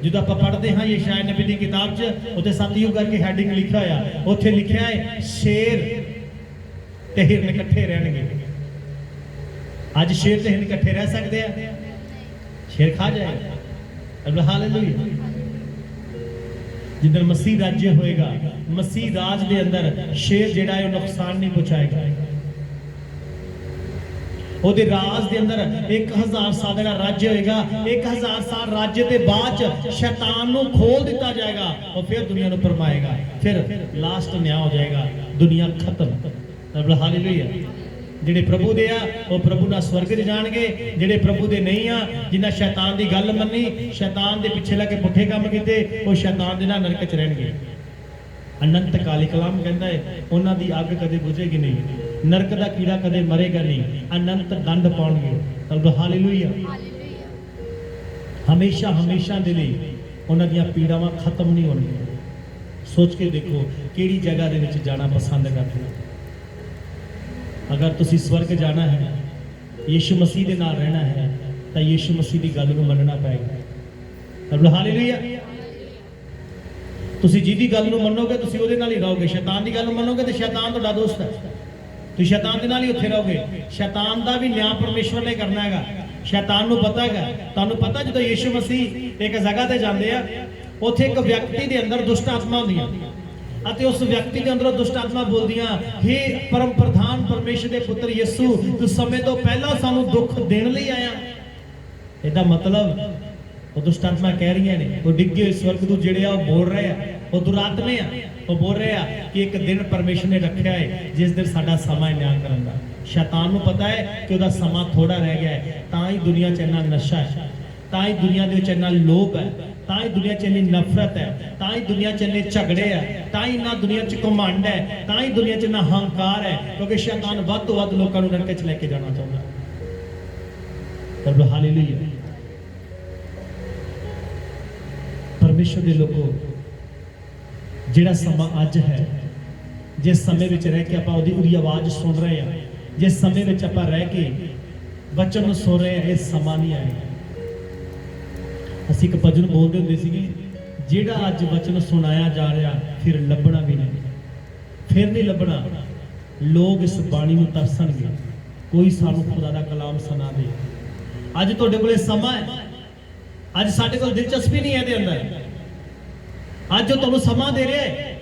ਜਦੋਂ ਆਪਾਂ ਪੜ੍ਹਦੇ ਹਾਂ ਯਸ਼ਾਇਆ ਨਬੀ ਦੀ ਕਿਤਾਬ 'ਚ, ਉੱਥੇ ਸਤਯੁਗ ਕਰਕੇ ਹੈਡਿੰਗ ਲਿਖਿਆ ਹੋਇਆ, ਉੱਥੇ ਲਿਖਿਆ ਹੈ ਸ਼ੇਰ ਤੇ ਹਿਰਨ ਇਕੱਠੇ ਰਹਿਣਗੇ। ਅੱਜ ਸ਼ੇਰ ਤੇ ਹਿਰਨ ਇਕੱਠੇ ਰਹਿ ਸਕਦੇ ਆ? ਸ਼ੇਰ ਖਾ ਜਾਏਗਾ। ਹਾਲੇਲੂਇਆ। ਜਿੱਦਣ ਮਸੀਹ ਰਾਜ ਹੋਏਗਾ, ਮਸੀਹ ਰਾਜ ਦੇ ਅੰਦਰ ਸ਼ੇਰ ਜਿਹੜਾ ਹੈ ਉਹ ਨੁਕਸਾਨ ਨਹੀਂ ਪਹੁੰਚਾਏਗਾ। ਉਹਦੇ ਰਾਜ ਦੇ ਅੰਦਰ 1000 ਸਾਲ ਦਾ ਰਾਜ ਹੋਏਗਾ। 1000 ਸਾਲ ਰਾਜ ਦੇ ਬਾਅਦ ਸ਼ੈਤਾਨ ਨੂੰ ਖੋਲ ਦਿੱਤਾ ਜਾਏਗਾ, ਉਹ ਫਿਰ ਦੁਨੀਆ ਨੂੰ ਪਰਮਾਏਗਾ, ਫਿਰ ਲਾਸਟ ਨਿਆਂ ਹੋ ਜਾਏਗਾ, ਦੁਨੀਆ ਖਤਮ। ਹਾਲੇਲੂਇਆ। ਜਿਹੜੇ ਪ੍ਰਭੂ ਦੇ ਆ ਉਹ ਪ੍ਰਭੂ ਨਾਲ ਸਵਰਗ 'ਚ ਜਾਣਗੇ, ਜਿਹੜੇ ਪ੍ਰਭੂ ਦੇ ਨਹੀਂ ਆ, ਜਿਨ੍ਹਾਂ ਸ਼ੈਤਾਨ ਦੀ ਗੱਲ ਮੰਨੀ, ਸ਼ੈਤਾਨ ਦੇ ਪਿੱਛੇ ਲੱਗ ਕੇ ਪੁੱਠੇ ਕੰਮ ਕੀਤੇ, ਉਹ ਸ਼ੈਤਾਨ ਦੇ ਨਾਲ ਨਰਕ 'ਚ ਰਹਿਣਗੇ ਅਨੰਤ ਕਾਲ। ਕਲਾਮ ਕਹਿੰਦਾ ਹੈ ਉਹਨਾਂ ਦੀ ਅੱਗ ਕਦੇ ਬੁਝੇਗੀ ਨਹੀਂ, ਨਰਕ ਦਾ ਕੀੜਾ ਕਦੇ ਮਰੇਗਾ ਨਹੀਂ, ਅਨੰਤ ਦੰਡ ਪਾਉਣਗੇ। ਹਾਲੇਲੂਇਆ। ਹਮੇਸ਼ਾ ਹਮੇਸ਼ਾ ਦੇ ਲਈ ਉਹਨਾਂ ਦੀਆਂ ਪੀੜਾਵਾਂ ਖਤਮ ਨਹੀਂ ਹੋਣਗੀਆਂ। ਸੋਚ ਕੇ ਦੇਖੋ ਕਿਹੜੀ ਜਗ੍ਹਾ ਦੇ ਵਿੱਚ ਜਾਣਾ ਪਸੰਦ ਕਰਦੇ ਹੋ। ਅਗਰ ਤੁਸੀਂ ਸਵਰਗ ਜਾਣਾ ਹੈ, ਯਿਸੂ ਮਸੀਹ ਦੇ ਨਾਲ ਰਹਿਣਾ ਹੈ, ਤਾਂ ਯਿਸੂ ਮਸੀਹ ਦੀ ਗੱਲ ਨੂੰ ਮੰਨਣਾ ਪਏਗਾ। ਹਾਲੇਲੂਇਆ। ਤੁਸੀਂ ਜਿਹਦੀ ਗੱਲ ਨੂੰ ਮੰਨੋਗੇ ਤੁਸੀਂ ਉਹਦੇ ਨਾਲ ਹੀ ਰਹੋਗੇ। ਸ਼ੈਤਾਨ ਦੀ ਗੱਲ ਨੂੰ ਮੰਨੋਗੇ ਤੇ ਸ਼ੈਤਾਨ ਤੁਹਾਡਾ ਦੋਸਤ ਹੈ, ਤੁਸੀਂ ਸ਼ੈਤਾਨ ਦੇ ਨਾਲ ਹੀ ਉੱਥੇ ਰਹੋਗੇ। ਸ਼ੈਤਾਨ ਦਾ ਵੀ ਨਿਆਂ ਪਰਮੇਸ਼ਵਰ ਨੇ ਕਰਨਾ ਹੈਗਾ। ਸ਼ੈਤਾਨ ਨੂੰ ਪਤਾ ਹੈਗਾ, ਤੁਹਾਨੂੰ ਪਤਾ ਜਦੋਂ ਯਿਸੂ ਮਸੀਹ ਇੱਕ ਜਗ੍ਹਾ ਤੇ ਜਾਂਦੇ ਆ, ਉੱਥੇ ਇੱਕ ਵਿਅਕਤੀ ਦੇ ਅੰਦਰ ਦੁਸ਼ਟ ਆਤਮਾ ਹੁੰਦੀਆਂ ਅਤੇ ਉਸ ਵਿਅਕਤੀ ਦੇ ਅੰਦਰੋਂ ਦੁਸ਼ਟ ਆਤਮਾ ਬੋਲਦੀਆਂ, ਹੇ ਪਰਮ ਪ੍ਰਧਾਨ ਪਰਮੇਸ਼ਰ ਦੇ ਪੁੱਤਰ ਯਿਸੂ, ਤੂੰ ਸਮੇਂ ਤੋਂ ਪਹਿਲਾਂ ਸਾਨੂੰ ਦੁੱਖ ਦੇਣ ਲਈ ਆਇਆ। ਇਹਦਾ ਮਤਲਬ ਉਹ ਦੁਸ਼ਟ ਆਤਮਾ ਕਹਿ ਰਹੀਆਂ ਨੇ, ਉਹ ਡਿੱਗੇ ਹੋਏ ਸਵਰਗਦੂਤ ਜਿਹੜੇ ਆ ਉਹ ਬੋਲ ਰਹੇ ਆ, ਉਹ ਦੁਰਾਤਮੇ ਆ, ਉਹ ਬੋਲ ਰਹੇ ਆ ਕਿ ਇੱਕ ਦਿਨ ਪਰਮੇਸ਼ਰ ਨੇ ਰੱਖਿਆ ਹੈ ਜਿਸ ਦਿਨ ਸਾਡਾ ਸਮਾਂ ਨਿਆਂ ਕਰਨ ਦਾ। ਸ਼ੈਤਾਨ ਨੂੰ ਪਤਾ ਹੈ ਕਿ ਉਹਦਾ ਸਮਾਂ ਥੋੜਾ ਰਹਿ ਗਿਆ ਹੈ, ਤਾਂ ਹੀ ਦੁਨੀਆ 'ਚ ਇੰਨਾ ਨਸ਼ਾ ਹੈ, ਤਾਂ ਹੀ ਦੁਨੀਆ ਦੇ ਵਿੱਚ ਇੰਨਾ ਲੋਭ ਹੈ, ਤਾਂ ਹੀ ਦੁਨੀਆ 'ਚ ਇੰਨੀ ਨਫ਼ਰਤ ਹੈ, ਤਾਂ ਹੀ ਦੁਨੀਆ 'ਚ ਇੰਨੇ ਝਗੜੇ ਆ, ਤਾਂ ਹੀ ਨਾ ਦੁਨੀਆ 'ਚ ਘਮੰਡ ਹੈ, ਤਾਂ ਹੀ ਦੁਨੀਆ 'ਚ ਇੰਨਾ ਹੰਕਾਰ ਹੈ, ਕਿਉਂਕਿ ਸ਼ੈਤਾਨ ਵੱਧ ਤੋਂ ਵੱਧ ਲੋਕਾਂ ਨੂੰ ਨਰਕ 'ਚ ਲੈ ਕੇ ਜਾਣਾ ਚਾਹੁੰਦਾ। ਹਾਲੇਲੂਇਆ। ਪਰਮੇਸ਼ਰ ਦੇ ਲੋਕੋ, ਜਿਹੜਾ ਸਮਾਂ ਅੱਜ ਹੈ, ਜਿਸ ਸਮੇਂ ਵਿੱਚ ਰਹਿ ਕੇ ਆਪਾਂ ਉਹਦੀ ਆਵਾਜ਼ ਸੁਣ ਰਹੇ ਹਾਂ, ਜਿਸ ਸਮੇਂ ਵਿੱਚ ਆਪਾਂ ਰਹਿ ਕੇ ਵਚਨ ਨੂੰ ਸੁਣ ਰਹੇ ਹਾਂ, ਇਹ ਸਮਾਂ ਨਹੀਂ ਆਏਗਾ। ਅਸੀਂ ਇੱਕ ਭਜਨ ਬੋਲਦੇ ਹੁੰਦੇ ਸੀਗੇ, ਜਿਹੜਾ ਅੱਜ ਵਚਨ ਸੁਣਾਇਆ ਜਾ ਰਿਹਾ ਫਿਰ ਲੱਭਣਾ ਵੀ ਨਹੀਂ, ਫਿਰ ਨਹੀਂ ਲੱਭਣਾ। ਲੋਕ ਇਸ ਬਾਣੀ ਨੂੰ ਤਰਸਣਗੇ, ਕੋਈ ਸਾਨੂੰ ਖੁਦਾ ਦਾ ਕਲਾਮ ਸੁਣਾ ਦੇ। ਅੱਜ ਤੁਹਾਡੇ ਕੋਲੇ ਸਮਾਂ ਹੈ, ਅੱਜ ਸਾਡੇ ਕੋਲ ਦਿਲਚਸਪੀ ਨਹੀਂ ਹੈ ਇਹਦੇ ਅੰਦਰ। ਅੱਜ ਜੋ ਤੁਹਾਨੂੰ ਸਮਾਂ ਦੇ ਰਿਹਾ ਹੈ,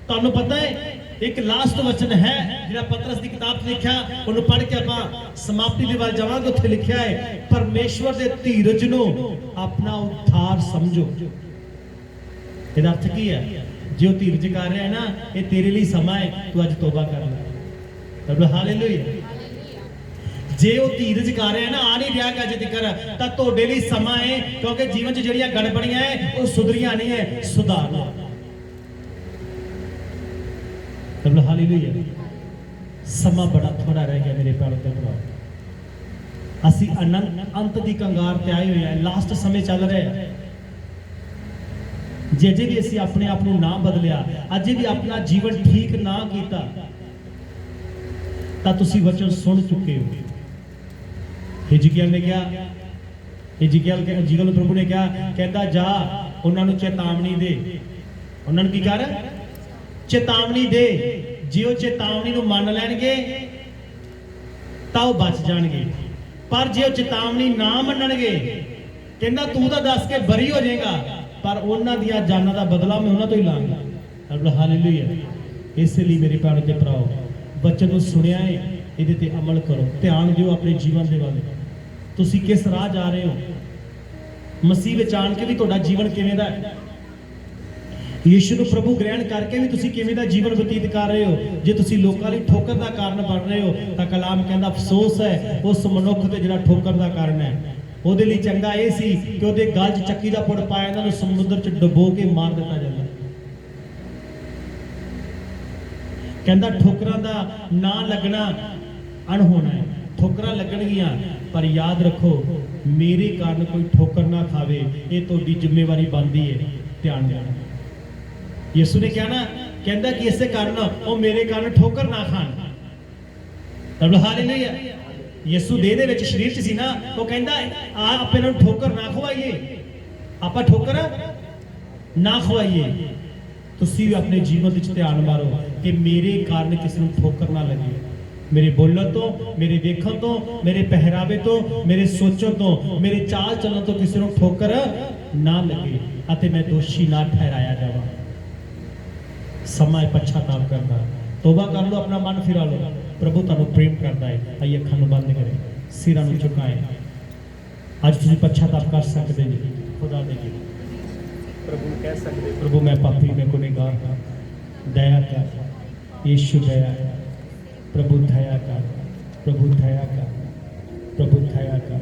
ਤੁਹਾਨੂੰ ਪਤਾ ਹੈ ਇੱਕ ਲਾਸਟ ਵਚਨ ਹੈ ਜਿਹੜਾ ਪਤਰਸ ਦੀ ਕਿਤਾਬ 'ਚ ਲਿਖਿਆ, ਉਹਨੂੰ ਪੜ੍ਹ ਕੇ ਆਪਾਂ ਸਮਾਪਤੀ ਦੇ ਵੱਲ ਜਾਵਾਂਗੇ। ਉੱਥੇ ਲਿਖਿਆ ਹੈ, ਪਰਮੇਸ਼ਵਰ ਦੇ ਧੀਰਜ ਨੂੰ ਆਪਣਾ ਉद्धार ਸਮਝੋ। ਇਹਦਾ ਅਰਥ ਕੀ ਹੈ? ਜੇ ਉਹ ਧੀਰਜ ਕਰ ਰਿਹਾ ਹੈ ਨਾ, ਇਹ ਤੇਰੇ ਲਈ ਸਮਾਂ ਹੈ, ਤੂੰ ਅੱਜ ਤੋਬਾ ਕਰ ਲੈ। ਤਬ ਹਾਲੇਲੂਇਆ। ਜੇ ਉਹ ਧੀਰਜ ਕਰ ਰਿਹਾ ਹੈ ਨਾ, ਆ ਨਹੀਂ ਰਿਹਾ ਕਿ ਅਜੇ ਤੱਕ, ਤਾਂ ਤੁਹਾਡੇ ਲਈ ਸਮਾਂ ਹੈ, ਕਿਉਂਕਿ ਜੀਵਨ 'ਚ ਜਿਹੜੀਆਂ ਗੜਬੜੀਆਂ ਹੈ ਉਹ ਸੁਧਰੀਆਂ ਨਹੀਂ ਹੈ, ਸੁਧਾਰ ਲਓ। ਤਬ ਹਾਲੇਲੂਇਆ। ਸਮਾਂ ਬੜਾ ਥੋੜਾ ਰਹਿ ਗਿਆ ਮੇਰੇ ਭੈਣੋ ਤੇ ਭਰਾਓ। ਅਸੀਂ ਅੰਤ ਦੀ ਕੰਗਾਰ ਤੇ ਆਏ ਹੋਏ ਆ, ਲਾਸਟ ਸਮੇਂ ਚੱਲ ਰਿਹਾ ਹੈ। ਜੇ ਅਜੇ ਵੀ ਅਸੀਂ ਆਪਣੇ ਆਪ ਨੂੰ ਨਾ ਬਦਲਿਆ, ਅਜੇ ਵੀ ਆਪਣਾ ਜੀਵਨ ਠੀਕ ਨਾ ਕੀਤਾ, ਤਾਂ ਤੁਸੀਂ ਵਚਨ ਸੁਣ ਚੁੱਕੇ ਹੋ। ਹਿਜਕੀਅਲ ਨੇ ਕਿਹਾ, ਹਿਜਕੀਅਲ ਨੂੰ ਪ੍ਰਭੂ ਨੇ ਕਿਹਾ, ਕਹਿੰਦਾ ਜਾ ਉਹਨਾਂ ਨੂੰ ਚੇਤਾਵਨੀ ਦੇ। ਉਹਨਾਂ ਨੂੰ ਕੀ ਕਰ? ਚੇਤਾਵਨੀ ਦੇ। ਜੇ ਉਹ ਚੇਤਾਵਨੀ ਨੂੰ ਮੰਨ ਲੈਣਗੇ ਤਾਂ ਉਹ ਬਚ ਜਾਣਗੇ, ਪਰ ਜੇ ਉਹ ਚੇਤਾਵਨੀ ਨਾ ਮੰਨਣਗੇ, ਕਹਿੰਦਾ ਤੂੰ ਤਾਂ ਦੱਸ ਕੇ ਬਰੀ ਹੋ ਜਾਏਗਾ, ਪਰ ਉਹਨਾਂ ਦੀਆਂ ਜਾਨਾਂ ਦਾ ਬਦਲਾ ਮੈਂ ਉਹਨਾਂ ਤੋਂ ਹੀ ਲਾਂਗਾ। ਹਾਲੇਲੂਇਆ। ਇਸ ਲਈ ਮੇਰੇ ਭੈਣੋ ਤੇ ਭਰਾਓ, ਬੱਚਨ ਨੂੰ ਸੁਣਿਆ ਹੈ, ਇਹਦੇ ਤੇ ਅਮਲ ਕਰੋ। ਧਿਆਨ ਦਿਓ ਆਪਣੇ ਜੀਵਨ ਦੇ ਵੱਲ। ਤੁਸੀਂ ਕਿਸ ਰਾਹ ਜਾ ਰਹੇ ਹੋ? ਮਸੀਹ ਵਿੱਚ ਆਣ ਕੇ ਵੀ ਤੁਹਾਡਾ ਜੀਵਨ ਕਿਵੇਂ ਦਾ ਹੈ? ਯੀਸ਼ੂ ਨੂੰ ਪ੍ਰਭੂ ਗ੍ਰਹਿਣ ਕਰਕੇ ਵੀ ਤੁਸੀਂ ਕਿਵੇਂ ਦਾ ਜੀਵਨ ਬਤੀਤ ਕਰ ਰਹੇ ਹੋ? ਜੇ ਤੁਸੀਂ ਲੋਕਾਂ ਲਈ ਠੋਕਰ ਦਾ ਕਾਰਨ ਬਣ ਰਹੇ ਹੋ, ਤਾਂ ਕਲਾਮ ਕਹਿੰਦਾ ਅਫਸੋਸ ਹੈ ਉਸ ਮਨੁੱਖ ਤੇ ਜਿਹੜਾ ਠੋਕਰ ਦਾ ਕਾਰਨ ਹੈ। ਉਹਦੇ ਲਈ ਚੰਗਾ ਇਹ ਸੀ ਕਿ ਉਹਦੇ ਗਲ 'ਚ ਚੱਕੀ ਦਾ ਪੁੜ ਪਾਇਆ, ਇਹਨਾਂ ਨੂੰ ਸਮੁੰਦਰ 'ਚ ਡੁਬੋ ਕੇ ਮਾਰ ਦਿੱਤਾ ਜਾਂਦਾ। ਕਹਿੰਦਾ ਠੋਕਰਾਂ ਦਾ ਨਾ ਲੱਗਣਾ ਅਣਹੋਣਾ ਹੈ। ਠੋਕਰਾਂ ਲੱਗਣਗੀਆਂ, ਪਰ ਯਾਦ ਰੱਖੋ ਮੇਰੇ ਕਾਰਨ ਕੋਈ ਠੋਕਰ ਨਾ ਖਾਵੇ, ਇਹ ਤੁਹਾਡੀ ਜ਼ਿੰਮੇਵਾਰੀ ਬਣਦੀ ਹੈ। ਧਿਆਨ ਦੇਣਾ। ਯਿਸੂ ਨੇ ਕਿਹਾ ਨਾ, ਕਹਿੰਦਾ ਕਿ ਇਸੇ ਕਾਰਨ ਉਹ ਮੇਰੇ ਕਾਰਨ ਠੋਕਰ ਨਾ ਖਾਣ। ਤਬ ਹਾਲੇਲੂਇਆ। ਯਿਸੂ ਦੇਹ ਦੇ ਵਿੱਚ ਸਰੀਰ 'ਚ ਸੀ ਨਾ, ਉਹ ਕਹਿੰਦਾ ਆਪ ਇਹਨਾਂ ਨੂੰ ਠੋਕਰ ਨਾ ਖਵਾਈਏ, ਆਪਾਂ ਠੋਕਰ ਨਾ ਖਵਾਈਏ। ਤੁਸੀਂ ਵੀ ਆਪਣੇ ਜੀਵਨ ਵਿੱਚ ਧਿਆਨ ਮਾਰੋ ਕਿ ਮੇਰੇ ਕਾਰਨ ਕਿਸੇ ਨੂੰ ਠੋਕਰ ਨਾ ਲੱਗੇ। ਮੇਰੇ ਬੋਲਣ ਤੋਂ, ਮੇਰੇ ਦੇਖਣ ਤੋਂ, ਮੇਰੇ ਪਹਿਰਾਵੇ ਤੋਂ, ਮੇਰੇ ਸੋਚਣ ਤੋਂ, ਮੇਰੇ ਚਾਲ ਚੱਲਣ ਤੋਂ ਕਿਸੇ ਨੂੰ ਠੋਕਰ ਨਾ ਲੱਗੇ ਅਤੇ ਮੈਂ ਦੋਸ਼ੀ ਨਾ ਠਹਿਰਾਇਆ ਜਾਵਾਂ। ਸਮਾਂ ਪਛਤਾਵਾ ਕਰਦਾ। ਤੋਬਾ ਕਰ ਲਓ, ਆਪਣਾ ਮਨ ਫਿਰਾ ਲਓ। ਪ੍ਰਭੂ ਤੁਹਾਨੂੰ ਪ੍ਰੇਮ ਕਰਦਾ ਹੈ। ਆਈਏ ਅੱਖਾਂ ਨੂੰ ਬੰਦ ਕਰੇ, ਸਿਰਾਂ ਨੂੰ ਝੁਕਾਏ। ਅੱਜ ਤੁਸੀਂ ਪਛਤਾਵਾ ਕਰ ਸਕਦੇ ਜੀ। ਖੁਦਾ ਦੇ ਲਈ ਪ੍ਰਭੂ ਨੂੰ ਕਹਿ ਸਕਦੇ, ਪ੍ਰਭੂ ਮੈਂ ਪਾਪੀ, ਮੈਂ ਗੁਨਾਹਗਾਰ ਹਾਂ, ਦਇਆ ਕਰ। ਯੀਸ਼ੂ ਦਇਆ ਕਰ। ਪ੍ਰਭੂ ਦਇਆ ਕਰ। ਪ੍ਰਭੂ ਦਇਆ ਕਰ। ਪ੍ਰਭੂ ਦਇਆ ਕਰ।